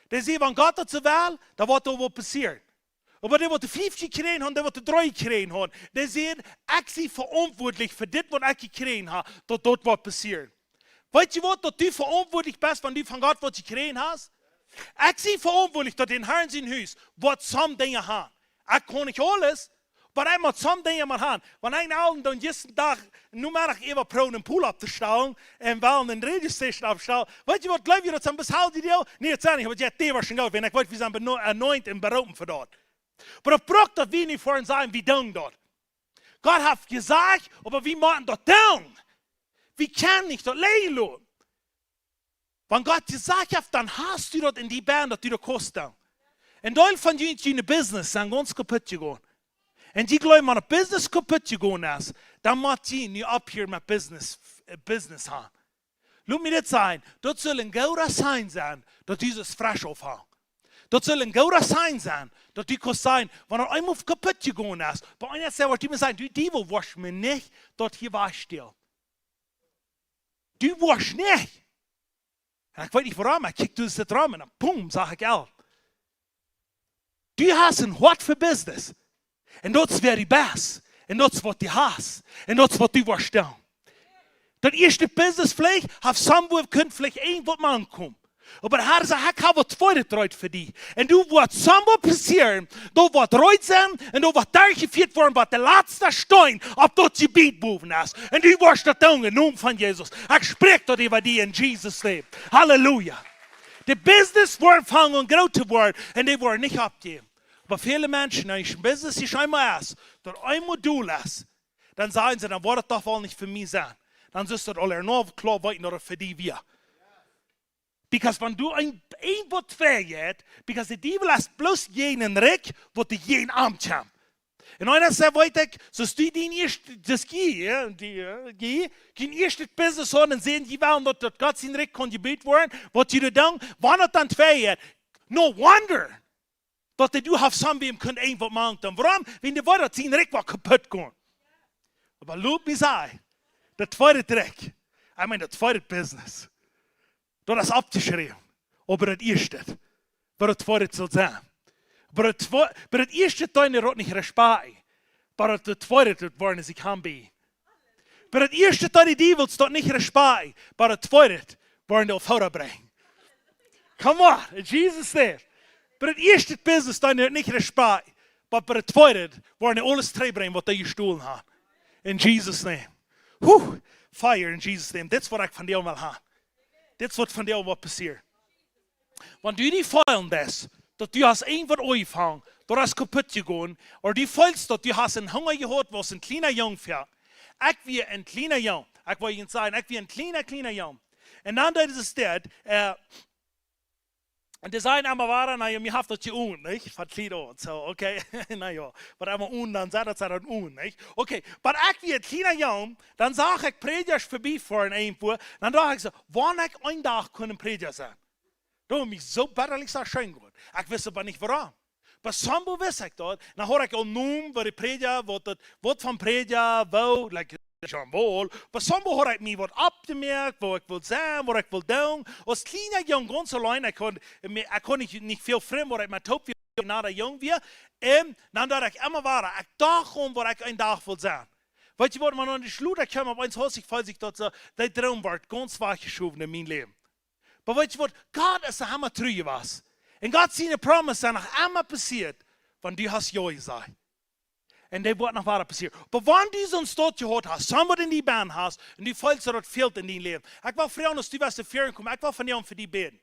[SPEAKER 2] Der sagt, wenn Gott das will, dann wird da was passieren. Aber der wird der 50 kriegen hat, der wird der 3 kriegen hat. Der sagt, ich bin verantwortlich für das, was ich gekriegt habe, dass dort was passiert. Weißt du was, dass du verantwortlich bist, wenn du von Gott was gekriegt hast? Ich bin verantwortlich, dass den Herrn sein Haus, was some Dinge haben. Ich kann nicht alles. Maar hij moet soms dingen maar gaan. Want een avond dan eerste dag, nu maar ik even pro een pool op te stellen en wel een radiostation opstellen. Weet je wat, geloof je dat ze een behouden die? Nee, het zijn niet, want je hebt die waarschijnlijk en ik weet, we zijn anoint en beroepen voor dat. Maar het braucht dat we niet voor ons zijn, wie doen dat. God heeft gezegd, maar we moeten dat doen. We kunnen niet dat leven. Want God gezegd heeft, dan hast du dat in die band, dat du dat kost doen. En deel van jullie business zijn ganz kapot gegaan. En die geloven, maar een business kapot gegaan is, dan moet je nu op hier met business gaan. Laat me dit zijn, dat zal een gouden sign zijn, dat je het fresh ophangt. Dat zal een gouden sign zijn, dat je kan zijn, wanneer eenmaal kapot gegaan is. Maar einer zegt, wat je moet zeggen, die wil wasch me niet, dat je was stil. Die wasch niet. En ik weet niet waarom, ik kijk door het raam en dan boom, zeg ik al. Die has een hart voor business. En dat is weer best. En dat is wat die has. En dat is wat die was doen. Dat eerste business vleeg, heeft samen kunt vleeg één wat man komen. Maar hij zei, ik heb wat tweede eruit voor die. En du wordt samen passeren, dat wordt eruit zijn, en dat wordt daar gevierd worden, wat de laatste steen op dat gebied boven is. En die wordt dat doen, in naam van Jezus. Ik spreek dat over die in Jezus' naam. Halleluja. De business wordt vangen groot te worden, en die worden niet opgegeven. Maar viele Menschen, als ein Business sich einmal ist, das ein Modul ist, dann sagen sie, dann wird das doch wohl nicht für mich sein. Dann ist das alle noch klar, weiter für die wir. Because wenn du ein wat vergeet, because the devil has bloß jenen Reck, wat de jen amtjam. En einer sagt, weiter, so die erst, das die erst das Business haben und sehen, die waren dort Gott sein Reck konjubiert worden, was die dann, wann hat dann vergeet, no wonder, dass du hast somewem könnt irgendwas machen. Warum? Wenn die weiter sein Reck war kaputt gegangen. Aber lob mich sei, der zweite Dreck, ich meine, der zweite Business, das ist abzuschreiben. Aber das erste, was das zweite soll sein. Aber das erste Teil hat nicht Respekt. Aber das zweite wollen sie kann be. Aber das erste Teil die Devils dort nicht Respekt. Aber das zweite wollen die auf Hora bringen. Come on, in Jesus' name. Aber das erste Business Teil hat nicht Respekt. Aber das zweite wollen die alles bringen, was die gestohlen haben. In Jesus' name. Fire in Jesus' name. Das ist, was ich von dir mal habe. Das ist, was von dir was passiert. Wenn du die feilen das, dass du hast irgendwas angefangen, du hast kaputt gegangen, oder du fühlst, dass du hast einen Hunger gehabt, was ein kleiner Jung fährt. Ich wie ein kleiner Jung. Ich wollte Ihnen sagen, ich wie ein kleiner Jung. Und dann ist es das, und die sagen einmal war, naja, mir haft das hier nicht? Verkleid uns, so, okay, naja, aber einmal dann sagt das dann nicht? Okay, aber ich wie ein kleiner Jung, dann sage ich, Prediger vorbeifahren irgendwo, dann sage ich so, wann ich einen Tag können Prediger sein? Du mich so bitterlich so schön gut. Ich weiß aber nicht warum. Aber sommige weiß ich dort. Dann höre ich auch nun, wo die Prediger, was von Prediger, wo, like, schon wohl. Aber sommige höre ich mir was abgemerkt, wo ich will sein, wo ich will tun. Als kleiner Jung, ganz allein, ich konnte nicht viel fremd, wo ich mir taub wie nach der Jung war. Dann dachte ich immer weiter, ich dachte, wo ich einen Tag will sein. Weißt du, was man an die Schluter kam, auf eins Haus, falls ich dort so, der Traum war ganz wach geschoben in meinem Leben. Aber weißt du was, Gott ist ein Hammer treu was. Und Gott seine Promise ist noch einmal passiert, wenn du hast Ja gesagt. Und das wird noch weiter passieren. Aber wenn du so ein Stott gehört hast, somebody in die Band hast, und du fühlst, dass das fehlt in deinem Leben. Ich will fragen, dass du wirst Ferien kommen, ich will von dir und für die beten.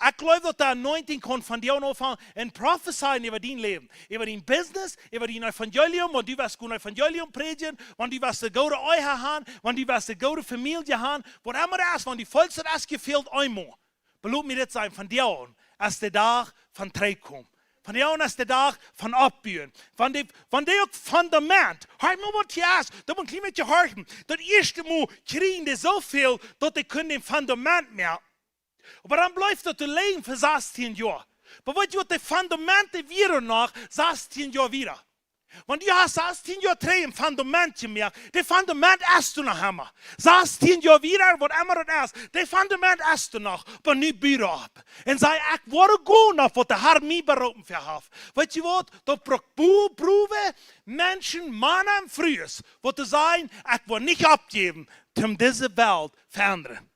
[SPEAKER 2] Ich glaube, dass der Anointing kommt von dir anfangen und prophezeien über dein Leben, über dein Business, über dein Evangelium, wenn du wirst ein Evangelium predigen, wenn du wirst eine gute Ehe haben, wenn du wirst eine gute Familie haben, whatever das ist, wenn du fühlst, dass es gefehlt einmal. Belob mir das sein, von dir an, als der Tag von Träg kommt. Von dir an, als der Tag von Abbühen. Von dem Fundament, hör mal, was hier ist, da muss ich mit dir hören. Das erste Mal kriegen die so viel, dass die können den Fundament merken. Aber dann bleibt das Leben für 16 Jahre. Aber weißt du, was die Fundamente wieder nach 16 Jahre wieder? Wenn du hast 16 Jahre drehen Fundament gemerkt, das Fundament hast du noch immer. 16 Jahre wieder, was immer das ist, das Fundament hast du noch, aber nicht wieder ab. Und sei, ich wollte gut auf, was der Herr mir berufen hat. Weißt du was, da prüfe Menschen, Männer und Frühes, was zu sein, ich will nicht abgeben, um diese Welt verändern.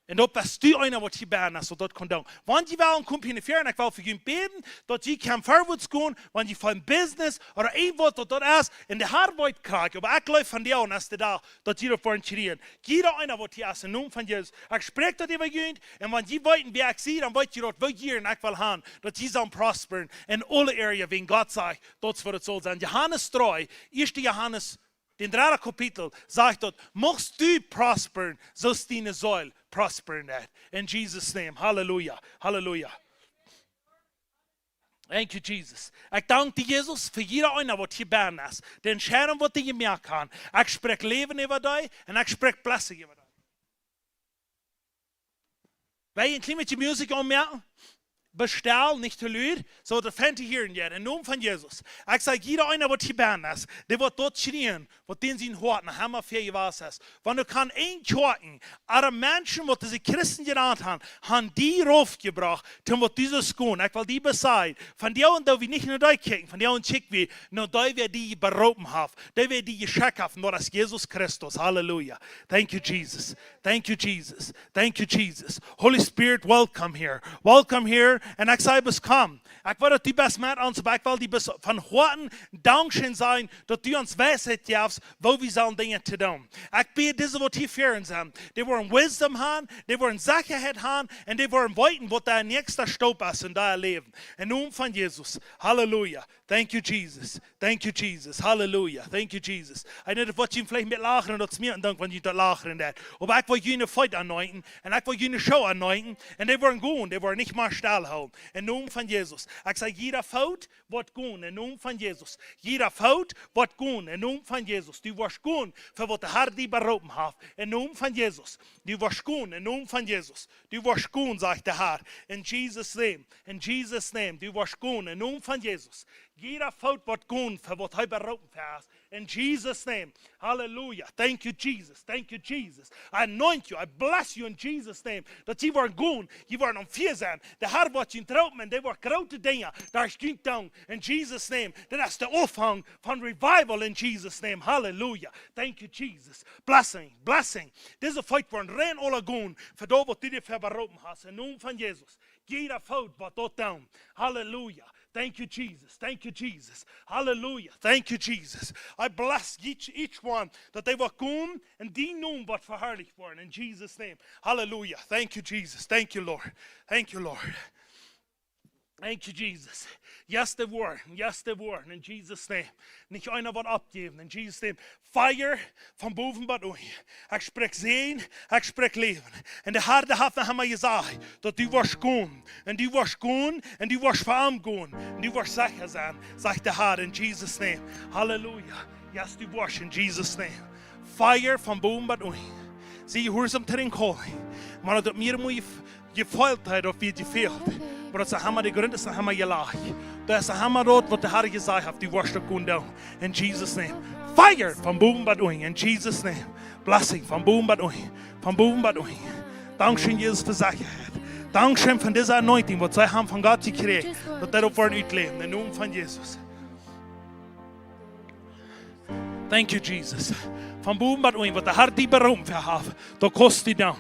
[SPEAKER 2] Und ob es du einer, was hier beten hast, so dort kommt down. Wenn die wollen, kommt hier fern, ich will für ihn beten, dass sie kann vorwärts gehen, wenn die von Business oder irgendwas dort ist, in der Arbeit kriegen. Aber ich glaube von dir an, dass du da, dass sie davor entscheiden. Jeder einer, was hier ist, im Namen von Jesus. Ich spreche das über ihn, und wenn die wollen, wie ich sehe, dann wollt ihr dort hier und ich will haben, dass sie sollen prosperen in alle Areas, wie Gott sagt, dort wird es so sein. Johannes 3, 1. Johannes, den 3. Kapitel, sagt dort, machst du prosperen, so ist deine Säule prosperen. In Jesus' name. Halleluja. Halleluja. Thank you, Jesus. Ich danke dir, Jesus, für jeder einer, was hier beten ist. Den Scheren, was dir mehr kann. Ich spreche Leben über dich und ich spreche Blessing über dich. Weil ein klein bisschen Musik anmerken, bestell, nicht zu laut, so der Fente hier und jetzt, im Namen von Jesus. Ich sage, jeder einer, was hier beten ist, der wird dort schreien, was den sie horten, haben viel was ist. Wenn du kann einkörten, alle Menschen, was diese Christen genannt haben die raufgebracht, zum was dieses Skoen, ich will die beseid, von dir und da wir nicht nur da kicken, von dir und schick wir, nur da wir die beroben haben, da wir die geschickt haben, nur das Jesus Christus, Halleluja. Thank you, Jesus. Thank you, Jesus. Thank you, Jesus. Holy Spirit, welcome here. Welcome here. en ik zei bes kom. Ik wil dat die best met ons, maar ik wil die best van harten dankbaar zijn dat die ons wijsheid geeft, wo we zijn dingen te doen. Ik bid deze wat hier vieren zijn. Die worden wisdom hebben, die worden zekerheid hebben en die worden weten wat de nächste stap is in dat leven. In naam van Jezus. Halleluja. Thank you, Jesus. Thank you, Jesus. Halleluja. Thank you, Jesus. Ik weet niet wat je vielleicht met lachen en dat is meer een dank, want je dat lachen en dat. Maar ik wil jullie fight anointen en ik wil jullie show anointen en die worden goed, die worden niet maar stilhouden. In naam van Jezus. Ik zeg, jeder fout wordt goed in naam van Jezus. Jeder fout wordt goed in naam van Jezus. Die wordt goed voor wat de Heer die beroepen heeft. In naam van Jezus. Die wordt goed in naam van Jezus. Die wordt goed, zegt de Heer. In Jesus' name. In Jesus' name. Die wordt goed in naam van Jezus. Jeder fout wordt goed voor wat hij beroepen heeft. In Jesus' name. Hallelujah. Thank you, Jesus. Thank you, Jesus. I anoint you. I bless you in Jesus' name. Dat je wordt goed. Je wordt omvier zijn. De Heer wordt je trouwen en die wordt grote dingen. Daar schiet down. In Jesus' name. Dat is de opvang van revival in Jesus' name. Hallelujah. Thank you, Jesus. Blessing. Blessing. Deze fout wordt rein alle goed. Voor dat wat die voor beroepen heeft. In naam van Jezus. Jeder fout wordt dat down. Hallelujah. Thank you, Jesus. Thank you, Jesus. Hallelujah. Thank you, Jesus. I bless each one that they will come and die noem wat verherrlicht worden. In Jesus' name. Hallelujah. Thank you, Jesus. Thank you, Lord. Thank you, Lord. Thank you, Jesus. Yes, they were. Yes, they were. In Jesus' name. Nicht einer wird abgeben. In Jesus' name. Fire van boven bij u. Ik spreek zeen. Ik spreek leven. En de Heer heeft naar hem gezegd dat die was goed. En die was goed. En die was voor hem goed. En die was zeker zijn. Zegt de Heer in Jesus' name. Hallelujah. Yes, die was in Jesus' name. Fire van boven bij u. Zie je hoe ze hem erin komen. Maar dat meer moet je feiltheid of wie je veelt. Maar dat is hammer, de grond is een hammer je laag. Dat is een hammer rood wat de Heer gezegd heeft, die worst ook doen. In Jesus' name. Fire van boven bij u. In Jesus' name. Blessing van boven bij u. Van boven bij u. Dankzij Jezus voor zekerheid. Dankzij van deze anointing, wat zij hebben van God gekregen. Dat daarop worden uitleven. In naam van Jezus. Thank you, Jesus. Van boven bij u, wat de Heer die beroemd heeft. Dat kost die dan.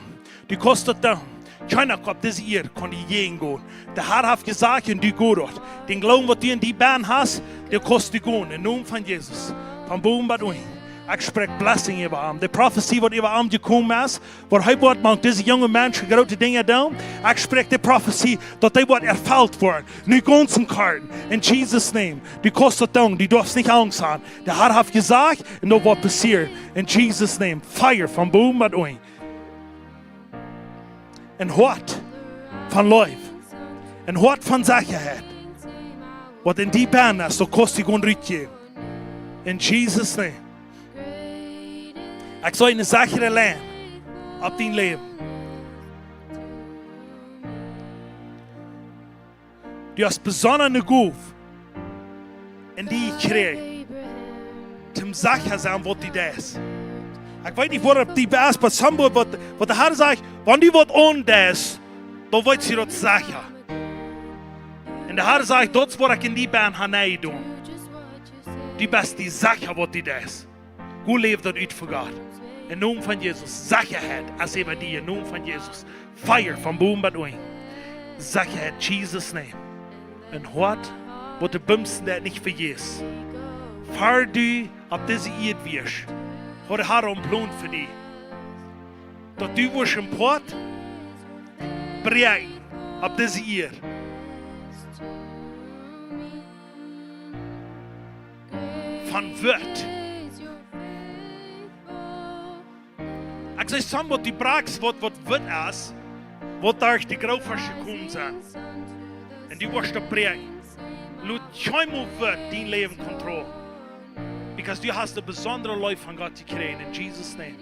[SPEAKER 2] Die kost het dan. Keiner op deze eer kon die heen gaan. De Heer heeft gezegd en die gaat dat. Den glauben wat die in die baan hast, die kost die gaan. In naam van Jezus. Van boven bij u. Ik spreek blessing over hem. De profetie wat over hem gekomen is, wat hij wordt met deze jonge mensen grote dingen doen. Ik spreek de profetie dat hij wordt ervuld worden. Nu gaan ze karten. In Jesus' name. Die kost het doen. Die durft niet angst hebben. De Heer heeft gezegd en dat wordt passiert. In Jesus' name. Fire van boven bij u. En hart van lief. En hart van zekerheid. Wat in die baan is, dat kost die gewoon uitgeven. In Jesus' name. Ik zou in een zekere lijn op die leven. Die is bijzonder goed. En die je krijgt. Om zeker zijn wat die is. Ik weet niet wat die is, maar soms wat de Heer zegt, wanneer die wat ondes, dan weet je dat zeker. En de Heer zegt, dat is wat ik in die baan ga doen. Die best die zeker wat die is. Hoe leeft dat uit voor God? In naam van Jezus, zekerheid, als even die in naam van Jezus. Fire van boven bij u. Zekerheid, Jesus' name. En wat de bumsten dat niet vergeet. Vaar du op deze eerd wees. Wat de Heer ontploont voor die. Dat du was een poort brengen op deze eer. Van wet. Ik zeg samen wat die braaks wat wet is, wat daar die grauwvers gekomen zijn. En die was te brengen. Laat scheinbaar wet die leven controle. Because du hast de besondere life van God gekregen. In Jesus' name.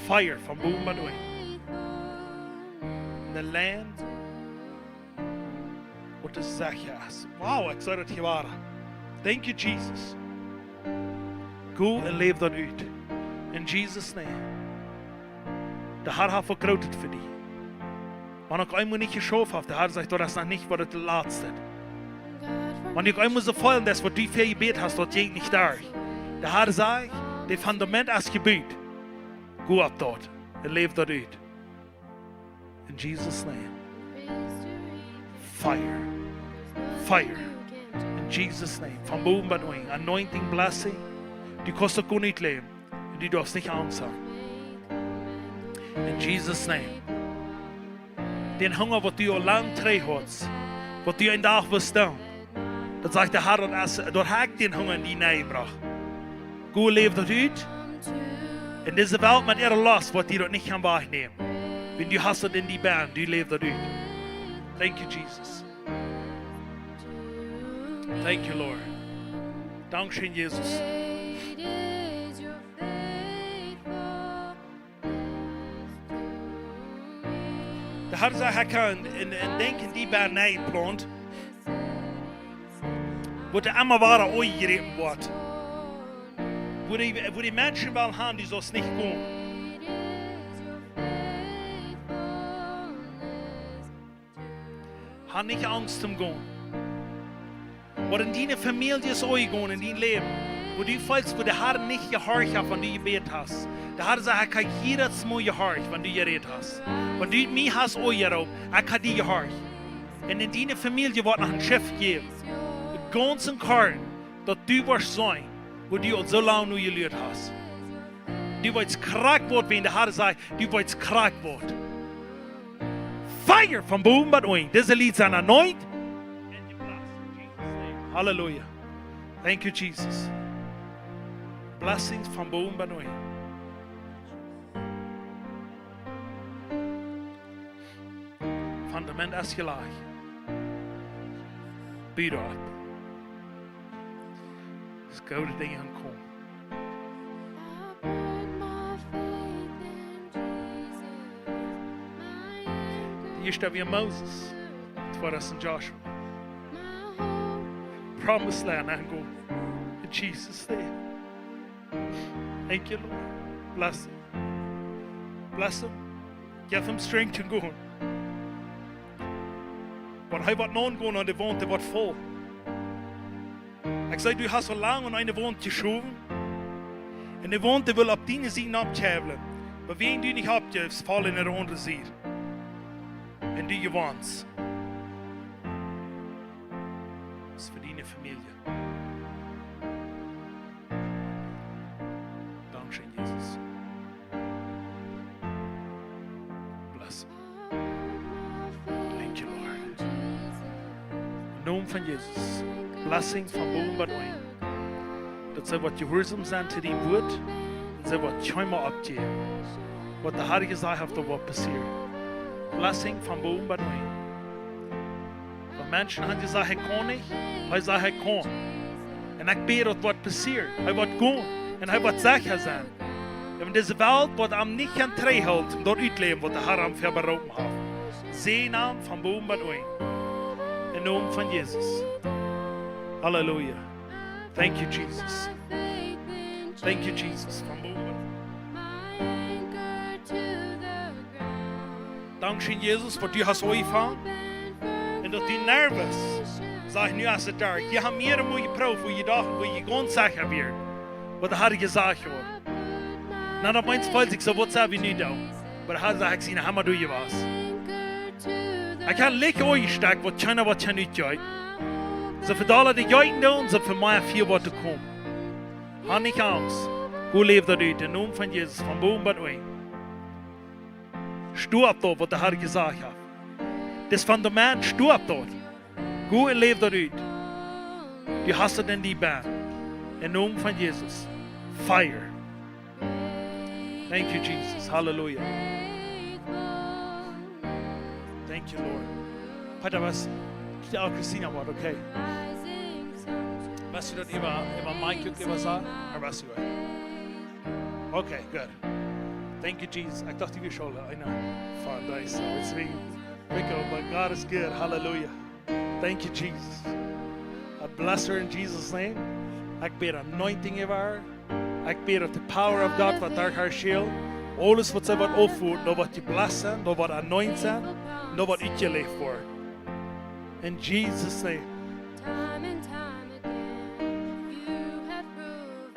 [SPEAKER 2] Fire van boven bij u. The land. Wat is zeker is. Wow, ik zou het gewaren. Thank you, Jesus. Go en leef dat uit. In Jesus' name. De Heer heeft vergroot voor die. Wanneer ik eenmaal niet geschoven heb, de Heer zegt, dat is nog niet wat het laatste is. Wanneer ik eenmaal zo fallen is, wat du veel gebeten hast, dat geht niet daar. De Heer zegt, het fundament is gebouwd. Go op dat en leef dat uit. In Jesus' name. fire. Fire. In Jesus' name. Von oben bei euch. Anointing, blessing. Du kannst doch gar nicht leben. Und du darfst nicht Angst haben. In Jesus' name. Den Hunger, was du lang trägst hast, was du einen Tag wirst tun, das sagt der Herr, dort hakt den Hunger in die Nähe gebracht. Gut lebt das ut. In dieser Welt mit ihrer Last, was die dort nicht kann wahrnehmen. Wenn du hast das in die Band, du lebst das ut. Thank you, Jesus. Thank you, Lord. Dankeschön, Jesus. Der Herr sagt, er kann in denken, die Band nicht plant, wo der immer wahre Ohr gereden wird. Wo die Menschen wollen haben, die soll es nicht gehen. Hab nicht Angst zum Gehen. Wo in deine Familie soll gehen, in dein Leben. Wo du fühlst, wo der Herr nicht gehorcht hat, wenn du gebetet hast. Der Herr sagt, er kann jedes Mal gehorcht, wenn du geredet hast. Wenn du mich hast, er kann dir gehorcht. Und in deine Familie wird noch ein Schiff geben. Ganz in Karten, dass du wirst sein, wo du so lange nur gelehrt hast. Du wirst krank werden, wenn der Herr sagt, du wirst krank werden. Fire von Boom bei euch. Diese Lied sind erneut. Halleluja. Thank you, Jesus. Blessings von Boom bei euch. Fundament is gelijk. Bied op. Dus gouden dingen gaan komen. De eerste weer Moses. Het was in Joshua. Promised land and go. In Jesus' name. Thank you, Lord. Bless him. Bless him. Give him strength to go. Want hij wordt non gaan aan de wond, die wordt vol. Ik zei, du hast so lang aan eine wond geschoven. En de wond die wil op die zijde abtjabelen. Maar wie du niet abtjabst, vallen in de andere zijde. En die gewons. Dat is voor die familie. Dankzij Jezus. Bless him. Thank you, Lord. In naam van Jezus. Blessing van boven bij u. Dat zij wat gehoorzaam zijn te die woord. En zij wat schijnbaar opgeven. Wat de Heilige zei heeft er wat passeren. Blessing van boven bij u. Van mensen hebben gezegd, hij kan niet. Hij zei, hij kan. En ik bid dat wat passeren. Hij wordt gaan. En hij wordt zeker zijn. En in deze wereld wordt hem niet gaan tegenhouden om door uit te leven wat de Heer hem verberoepen heeft. Zijn naam van boven bij u. In naam van Jezus. Hallelujah. Thank you, Jesus. Thank you, Jesus. Van boven. Dankzij Jezus, wat u hast uitgevangen. En dat u nervous. Zeg nu als het daar. Je hebt meer een mooie proef voor je dag, waar je gewoon zeggen weer. Wat de Heer gezegd wordt. Nou, dat meint falls ik zo, wat zou je nu doen? Maar de Heer zegt, ik zie een hammer doe je was. Ik kan lekker uitsteken, wat je niet doet. Ze verdalen de juiten doen, ze voor mij veel wat te komen. Ga niet angst. Hoe leeft dat uit? In naam van Jezus, van boven bij u. Stoop dat wat de Heer gezegd heeft. Das Fundament stoop dat. Hoe en leef dat uit. Je hast het in die baan. In naam van Jezus. Fire. Thank you, Jesus. Hallelujah. Thank you, Lord. Peter, was Christina war, okay. Weißt du das über Mike über sagen? Oder weißt du das? Okay, good. Thank you, Jesus. Ich dachte, wir schon einer fahren da ist. So deswegen, but God is good. Hallelujah. Thank you, Jesus. I bless her in Jesus' name. I bid anointing over her. I bid the power of God wat daar haar schild. Alles wat zij wat opvoert, dat wat je bless zijn, dat wat anoint zijn, dat wat ik je leef voor. In Jesus' name.
[SPEAKER 3] Time and time again, you have proven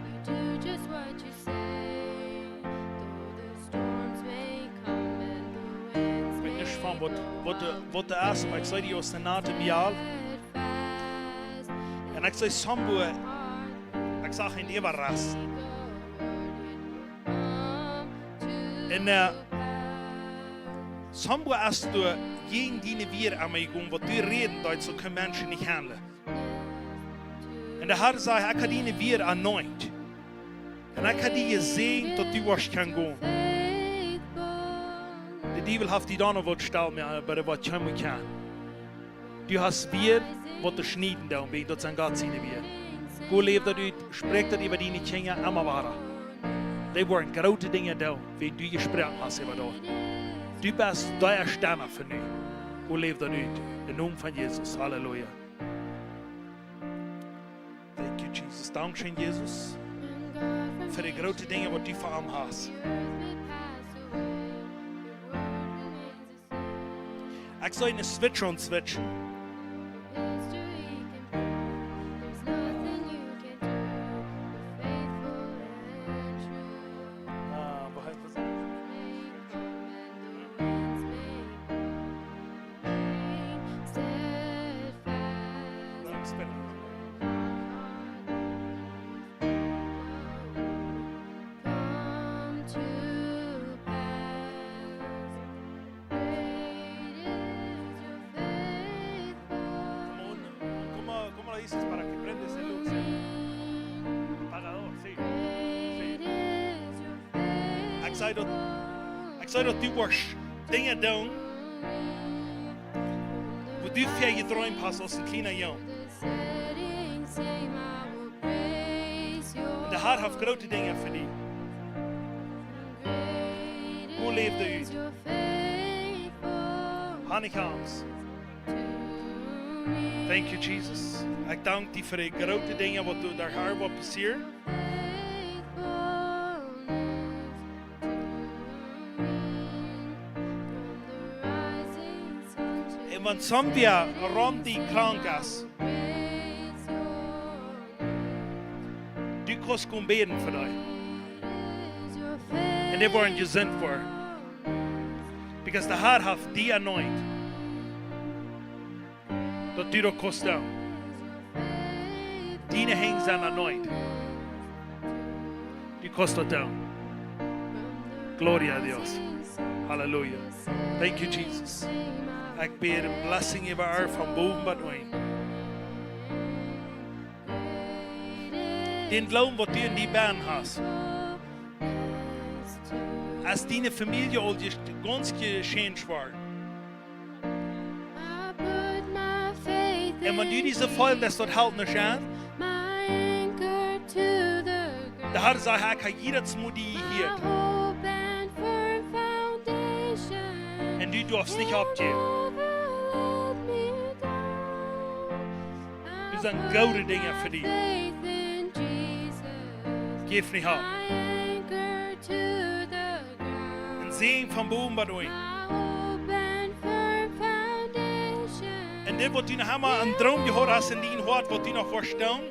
[SPEAKER 3] you do just what you say. Though the storms may come and the winds may
[SPEAKER 2] van wat de is, maar ik zei die als de naam mial. En ik zei sambo, ik zag geen everrast. En sambo als du geen die weer aan mij gaan, wat du reden dat zo kunnen mensen niet handelen. En de Herr zei, ik ga die weer anoint. En ik ga die zien dat du was kan gaan. De duivel heeft die dan wat stel met bij wat je moet kan. Du hast weer wat te snijden dan, bij dat zijn God zien weer. Hoe leeft dat uit, spreekt dat over die niet dingen, allemaal waar. Die worden grote dingen dan, wie du gesproken hast over dat. Du bist der Sterne für nu. Hoe leeft dat uit? In naam van Jezus, halleluja. Thank you, Jesus. Dankzij Jezus. Voor de grote dingen wat du voor hem hast. Ik zou een switch on switchen. Dices para que prendes el luz. Apagador, sí. Ik zei dat du was dingen doen. Wo du für gedräumt hast als ein kleiner Junge. Und der Herr hat große Dinge für dich. Wo leeft u? Hannig Hans. Thank you, Jesus. Ik dank die voor de grote dingen wat door haar wat passiert. En want soms rond die krank is, du kannst komen beden voor dich. En die worden gezond voor. Because the Herr heeft die anoint. Dat du dat kost down. Dine hängen zijn anoint. Die kost dat down. Gloria a Dios. Halleluja. Thank you, Jesus. Ik bid een blessing over haar van boven tot onder. Den Glauben, wat du in die baan hast. Als deine Familie al ganz geschehen war. En wanneer diese Fall das dort halten nicht an, der Herr sagt, ich habe jedes Mal die hier. Und du darfst nicht abgeben. Das sind gute Dinge für dich. Gib nicht ab. Ein Segen von Boden bei euch. Und das, was du noch einmal einen Traum gehört hast in deinem Hort, was du noch vorstellen,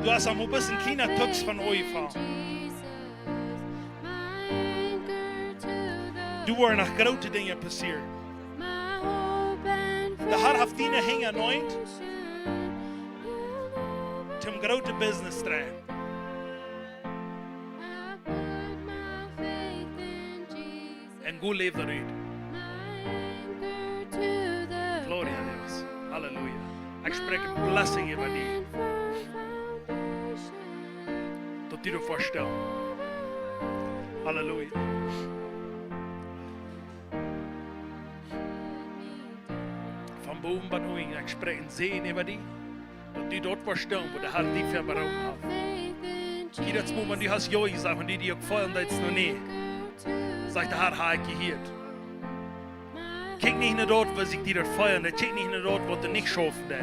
[SPEAKER 2] du hast einmal ein bisschen kleiner Tux von euch fahren. Du waren noch große Dinge passiert. Der Herr hat deine Hänge anoint, zum großen Business drehen. Und gut lebt er nicht. Gloria a Dios. Halleluja. Ich spreche Blessing über dich. Dat du dir vorstellst. Halleluja. Von boven bis unten, ich spreche ein Segen über dich. Dat du dort vorstellst, wo der Herr dich verberaumt hat. Jedes Mal, wenn du hast Ja gesagt und die dir gefallen, das ist noch nicht. Sagt der Herr, habe ich gehört. Kijk niet naar dat wat ik dir feiern, kijk niet naar dat wat niet schaffen da.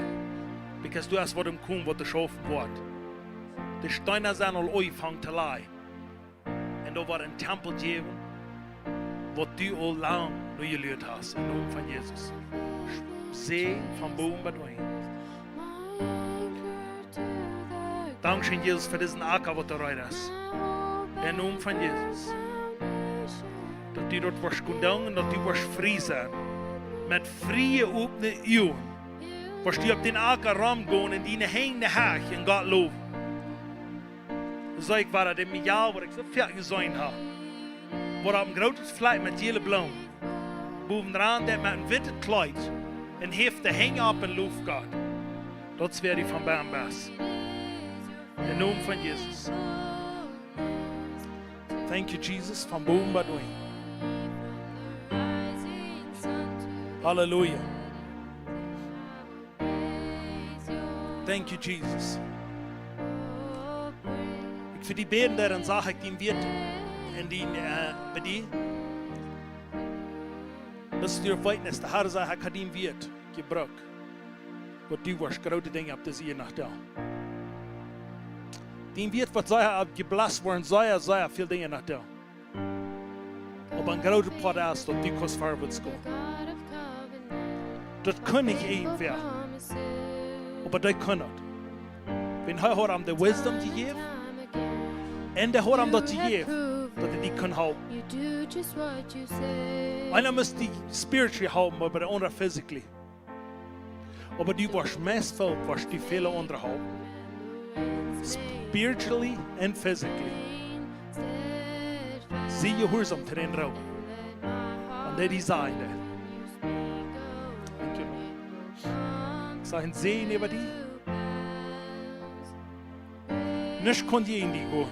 [SPEAKER 2] Because du hast was im Kuhn, was schaffen wird. Die Steine sind al angefangen zu leiden. Und da war ein Tempel gegeben, was du al lang nur gelehrt hast, im Namen von Jesus. Segen von Boden bis unten. Dankeschön, Jesus, für diesen Acker, was du reitest. Im Namen von Jesus. dass du dort wirst gehen und dass du wirst frei sein. Mit freien, offenen Augen. Wirst du auf den Acker rumgehen und deine Hände hoch und Gott loben. So ich war das im Jahr, wo ich so viel gesehen habe. Wo auf ein großes Fleck mit jelen Blumen. Boven dran, der mit einem witten Kleid und heeft de Hänge ab in Luft Gott. Das wäre ich von Bernbass. Im Namen von Jesus. Thank you, Jesus, von Boven Badui. Halleluja. Thank you, Jesus. Ich für die Beten, deren sage ich dem wird, in die, bei dir. Das ist die Weitness, der Herr sagt, er hat ihm wird gebraucht. Und du wirst große Dinge ab das ihr nach da. Dem wird, was sei geblasst worden, sei viel Dinge nach da. Aber ein großer Part ist, dass du kannst vorwärts gehen. Das kann ich eben werden. Aber das kann nicht. Wenn er hat ihm die Wisdom gegeben, und er hat ihm das gegeben, dass er die kann halten. Einer muss die spiritual halten, aber der andere physically. Aber du wirst meistens die viele andere halten. Spiritually and physically. Zie je hoersam te den Raum. Und der design that. Thank you, Lord. Sein Sehen über die. Nicht kann die in die gehen.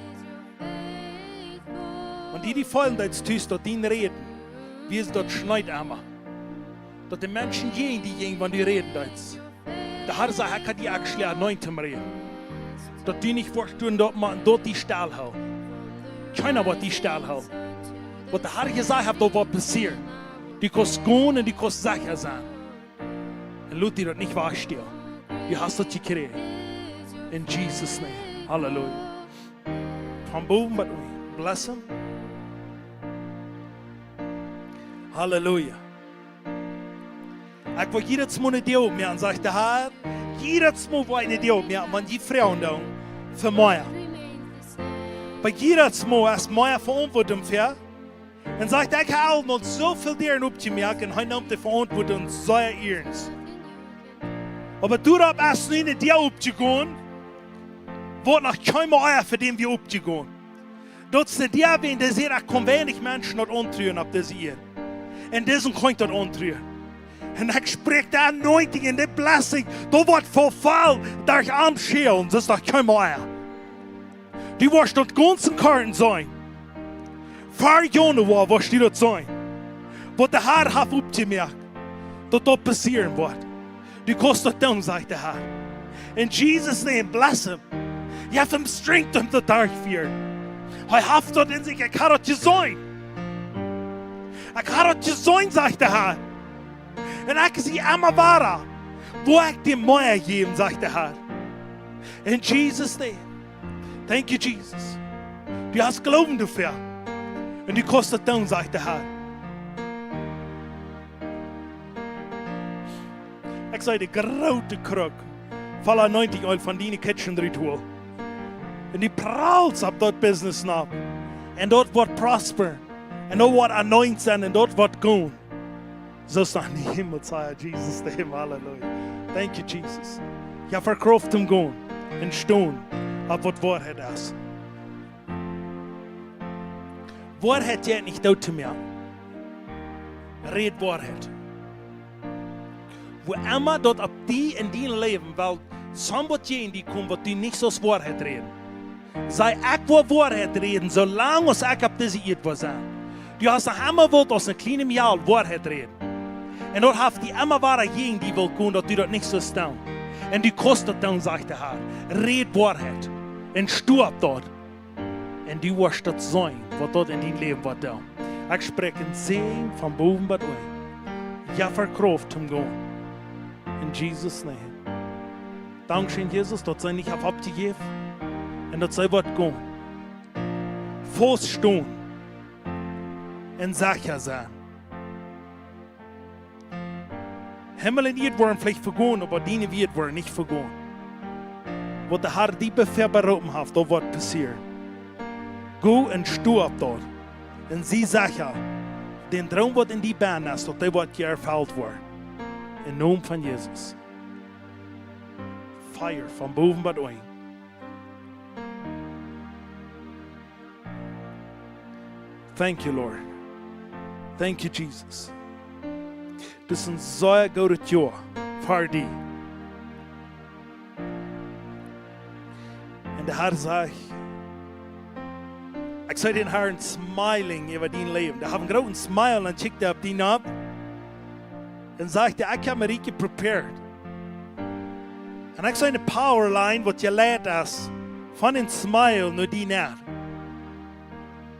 [SPEAKER 2] Und die fallen jetzt tust, dort die reden, wie es dort schneit einmal. Dass die Menschen gehen, die gehen, wenn die reden jetzt. Der Herr sagt, er kann die actually anointen reden. Dass die nicht vorstellen, dort die Stahl haben. Keiner wird die Stahl haben. Was der Herr gesagt hat, dort wird passieren. Die kannst gehen und die kannst sicher sein. Und lass dir das nicht wahrstehen. Du hast das gekriegt. In Jesus' name. Halleluja. Von boven bei euch. Bless him. Halleluja. Ich will jedes Mal eine Deel mehr und sagt der Herr, jedes Mal will eine Deel mehr, wenn die Frauen da für mich. Bei jedes Mal ist meine Verantwortung für. Und sagt, ich habe noch so viel deren aufgemerkt und ich nehme die Verantwortung sehr ernst. Aber du hast erst nicht eine Deel aufzugehen, wird noch kein Eier für den wir aufzugehen. Das ist der, wenn der sehr wenig Menschen dort antrühren auf das hier. Und diesen kann ich dort antrühren. Und ich spreche der Anointing und der Blessing, da wird Verfall durch Anschälen, das ist doch kein Eier. Du wirst dort ganzen Karten sein. 4 Januar wirst du dort sein. Was der Herr hat aufgemerkt, dass dort passieren wird. Du kannst dort tun, sagt der Herr. In Jesus' name, bless him. You have him strength um the dark fear. Hij heeft dort in sich, ich kann dort sein. Ich kann dort sein, sagt der Herr. Und ich sehe immer weiter, wo ich dem Meier geben, sagt der Herr. In Jesus' name. Thank you, Jesus. Du hast Glauben dafür. Und du kannst das tun, sagt der Herr. Ich sage, die große Krug voller 90 Euro von deinem Kitchen-Ritual. Und die prallt ab dort Business nach. Und dort wird prosper. Und dort wird anointed sein. Und dort wird gehen. So ist noch nicht Himmel, sei Jesus, der Himmel, Halleluja. Thank you, Jesus. Ja, verkauft ihm gehen. Und stehen. Ab was Wahrheit ist. Wahrheit geht nicht dort zu mir. Red Wahrheit. Wo immer dort ab die in dein Leben, weil somebody die kommt, wird die nicht so Wahrheit reden. Sei ich will Wahrheit reden, solange ich ab diese Erde sein. Du hast noch immer wollt aus einem kleinen Jahr Wahrheit reden. Und dort hast die immer wahre gegen die will kommen, dass du dort nicht so stehst. Und die kostet dann, sagt der Herr, red Wahrheit. Und stirb dort. Und du wirst das sein, was dort in dein Leben wird. Ich spreche in Segen von Boven bei euch. Ja, verkauft zum Gehen. In Jesus' name. Dankeschön, Jesus, dass sie nicht abgegeben. Und dass sie wird gehen. Feststehen. Und sicher sein. Himmel und Erde waren vielleicht vergehen, aber deine wird waren nicht vergehen. Was der Herr die Befehl berufen hat, das wird passieren. Go und stirb dort. Und sie sicher, den Traum, wat in die Band ist, dat die wat erfüllt wordt. In Naam van Jesus. Fire van boven bij een. Thank you, Lord. Thank you, Jesus. Dit is een zeer goed jaar voor die. En de Heer zegt, ik zou den Herrn smiling over die leven. Die hebben een grote smile en kijkt op die op. En zegt, ik heb me richtig prepared. En ik zou een powerline wat je leidt is van een smile naar die naar.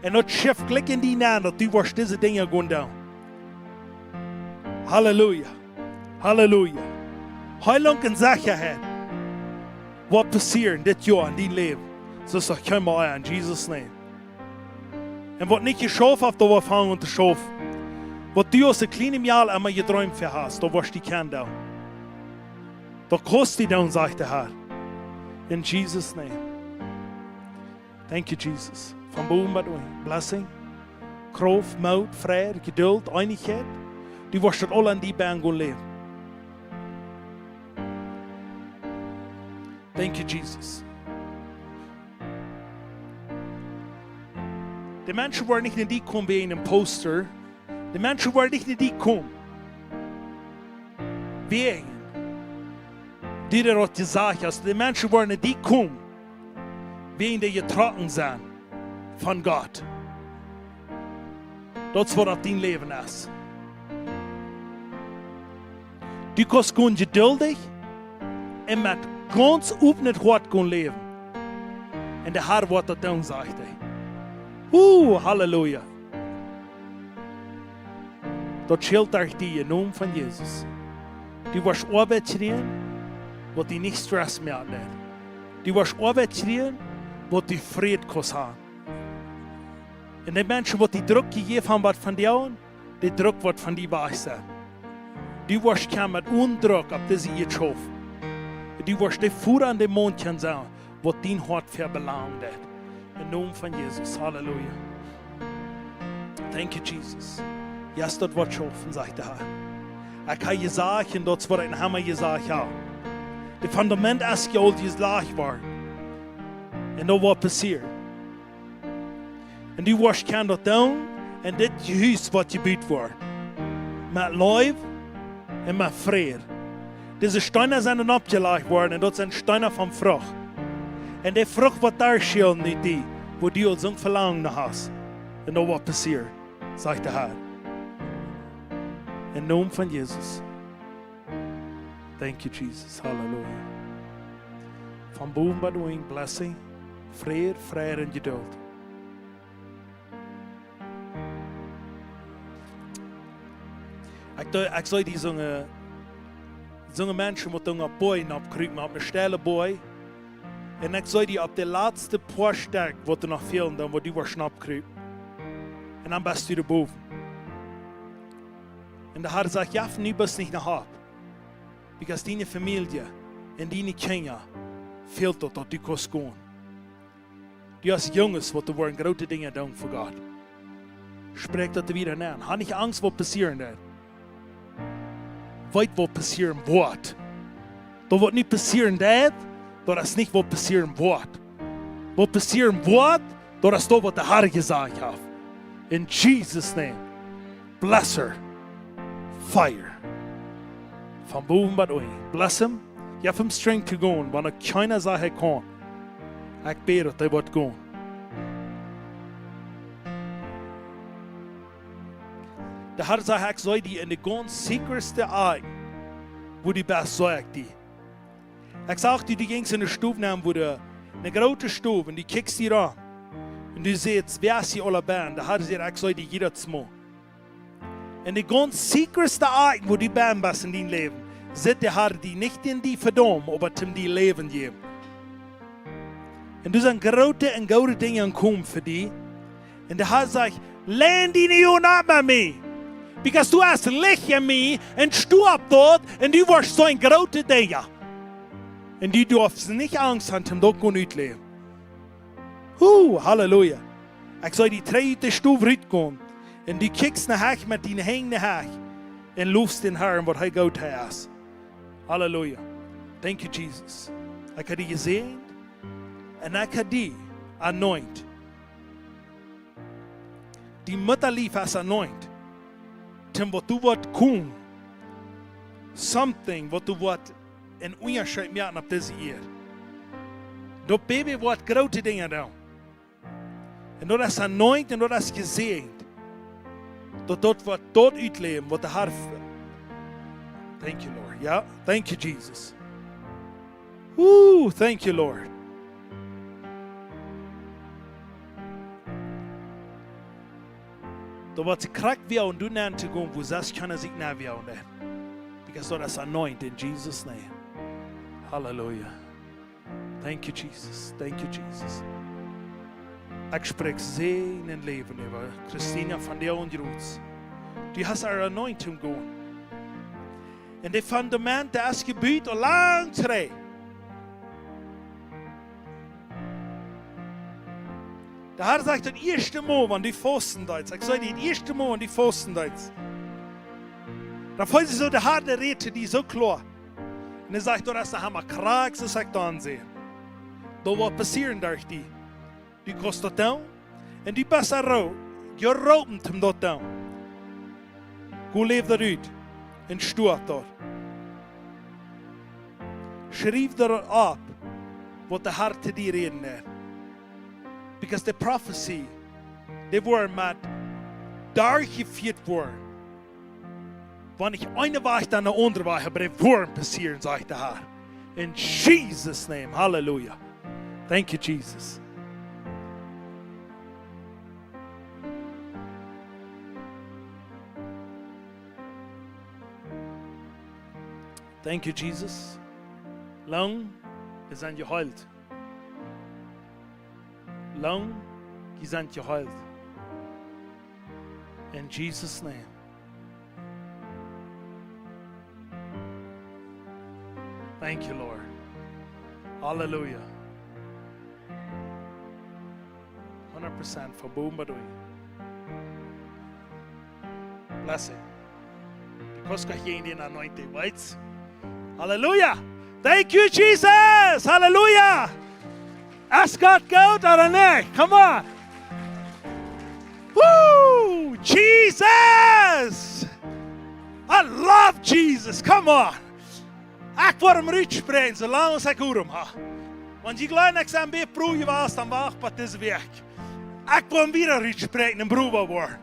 [SPEAKER 2] En dat shift klik in die naar dat du wordt deze dingen gaan doen. Halleluja. Halleluja. Hoe lang kan Sicherheit wat passieren dit jaar in die leven? So zeg ik maar in Jesus' name. En wat niet geschaffen heeft, dat we fangen te schaffen. Wat du aus der kleinen Jahr einmal geträumt für hast, da wirst du kennen da. Da kostet die down, sagt der Herr. In Jesus' name. Thank you, Jesus. Von boven bei euch. Blessing, Kraft, Mut, Friede, Geduld, Einigkeit. Du wirst das alle an die Beine gehen leben. Thank you, Jesus. Die Menschen wollen nicht in die kommen wie in einem Poster. Die Menschen wollen nicht in die kommen. Wegen. Die dort gesagt hast. Die Menschen wollen in die kommen. Wegen die getroffen sind von Gott. Das ist, was auf dein Leben ist. Du kannst geduldig und mit ganz offenem Wort leben. Und der Herr wird das tun, sagt er. Halleluja. Dat schilt euch die in Namen von Jesus. Du wirst Arbeit kriegen, wo du nicht Stress mehr hast. Du wirst Arbeit kriegen, wo du Frieden kannst haben. Und die Menschen, die Druck gegeben haben, was von dir haben, der Druck wird von dir bei euch sein. Du wirst kommen mit Undruck, ob das ihr schafft. Du wirst die Fuhr an dem Mond sein, wo dein Hart verbelangt hat. In Namen von Jesus. Halleluja. Thank you, Jesus. Yes, dat wordt schaffen, sagt der Herr. Ik ga je zeggen, dat is wat een hammer je zegt. Het fundament is je al geslaagd worden. En dat wat passiert. En die wordt kan dat doen. En dit huis wat je biedt wordt. Met lief en met vrede. Deze steinen zijn opgelegd worden. En dat zijn steinen van vrucht. En die vrucht wat daar schilt niet die. Wo du als zo'n verlangen naar hast. En dat wat passiert, sagt der Herr. In Namen von Jesus. Thank you, Jesus. Halleluja. Van boven bij de blessing, vrede, vrede en geduld. Ik zou die zo'n mensen met een boy opkrijgen, op een stille boy. En ik zou die op de laatste paar sterk, wat er nog veel, dan wordt die weer snap krijgen. En dan best u erboven. Und der Herr sagt, ja, nu bist nicht nach Hause. Because deine Familie und deine Kinder fehlt dort, dass du kannst gehen. Du hast Jungs, die wollen große Dinge tun für Gott. Sprech das wieder an. Hab nicht Angst, was passieren wird. Weit, was passieren wird. Das wird nicht passieren, das ist nicht, was passieren wird. Was passieren wird, das ist das, was der Herr gesagt hat. In Jesus' name. Bless her. Fire. Van boven bij u. Bless him. Give him strength to go. Wanneer keiner Sache kan. Ik bid dat hij wordt gaan. De Herr zegt, ik zou die in de ganz zekerste eigen, wo die best zegt die. Ik zag die ging in de stove nemen, wo de, een grote stove, en die kijkt die aan. En die zegt, wer is die alle band? De Herr zegt, ik zou die jeder smoken. En de ganz zekerste eigen, wo die band best in die leven, zit de Herr die niet in die verdom, aber zum die leven geven. En dus zijn grote en goede dingen komen voor die. En de Herr zegt, lehn die niet aan met mij. Because du hast Licht in mij en stirb dort en du wirst so ein grote dingen. En die durfst nicht Angst haben, um dort nicht zu leben. Halleluja. Ich soll die dritte Stufe rausgehen. En du kijkt naar Heg met die hengende Heg. En loofst den Herrn wat hij goed heeft. Halleluja. Thank you, Jesus. Ik heb die gezegend. En ik heb die anoint. Die mutterlief has anoint. Ten wat du wat koen. Something wat du wat en onderscheid maken op deze eer. Dat baby wat grote dingen doen. En dat is anoint en dat is gezegend. Dat wat tot uitleven, wat de Heer. Thank you, Lord. Ja, thank you, Jesus. Thank you, Lord. Dat wat krak we aan doen aan te gaan, wo zes kan zich naar we aan doen. Because that is anointed in Jesus' name. Hallelujah. Thank you, Jesus. Thank you, Jesus. Ik spreek zegen en leven over Christina van der Onroets. Die has haar anointing going. En de fundamenten is gebuurd al lang terug. De Heer zegt het eerste Mal, wanneer die Fastendienst. Ik zei het eerste Mal, wanneer die Fastendienst. Dan voelt ze zo de harde reden die zo klaar. En hij zegt, dat is de hammer kraak, zo zeg ik dan zien. Dat wat passeren door die. Die kost dat down. En die beste rouw, je roept hem dat down. Hoe leeft dat uit? En stoot dat. Schrijf er op wat de Heer te die reden heeft. Because the prophecy, die worden met daar gevierd worden. Wanneer ik eine Weg dan de andere Weg, aber die worden passieren, zegt de Heer. In Jesus' name, hallelujah. Thank you, Jesus. Thank you, Jesus. Lang is aan je geheilt. Lang is aan je geheilt. In Jesus' name. Thank you, Lord. Hallelujah. 100% for boom badui. Blessing. Because God gave you an anointing, right? Hallelujah. Thank you, Jesus. Hallelujah. Ask God out or not. Come on. Woo! Jesus. I love Jesus. Come on. Ik word hem uitspreken, zolang als ik hoor hem. Want je gelooft dat ik zijn beetje proeven was, dan wacht wat deze week. Ik wil hem weer uitspreken en broer worden.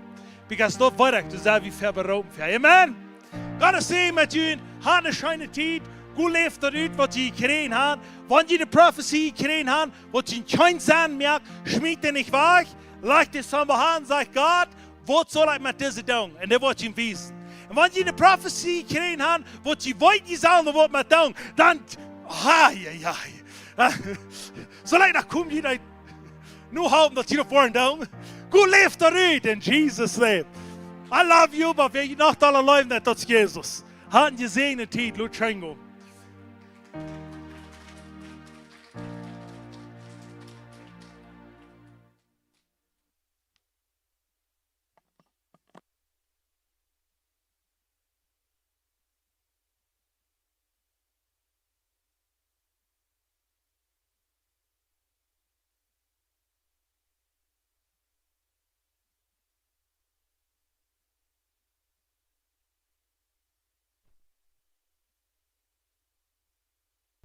[SPEAKER 2] Because dat werkt, dus dat we verberopen. Amen. God is zeggen met jullie, had een schijne tijd. Hoe leeft dat uit wat je gekregen hebt? Wanneer je de profetie gekregen hebt, wat je in kein zijn merkt, schmied je niet weg. Leg het samen aan, zeg God, wat zal ik met deze doen? En dat wordt je wezen. En wanneer je de profetie gekregen hebt, wat je weet je zal wat met doen, dan, zolang dat kom je dat, nu houden dat je ervoor doen. Hoe leeft dat uit in Jesus' name? I love you, maar we nog alle leven net tot Jezus. Hadden je zegen tijd, Lutschengo.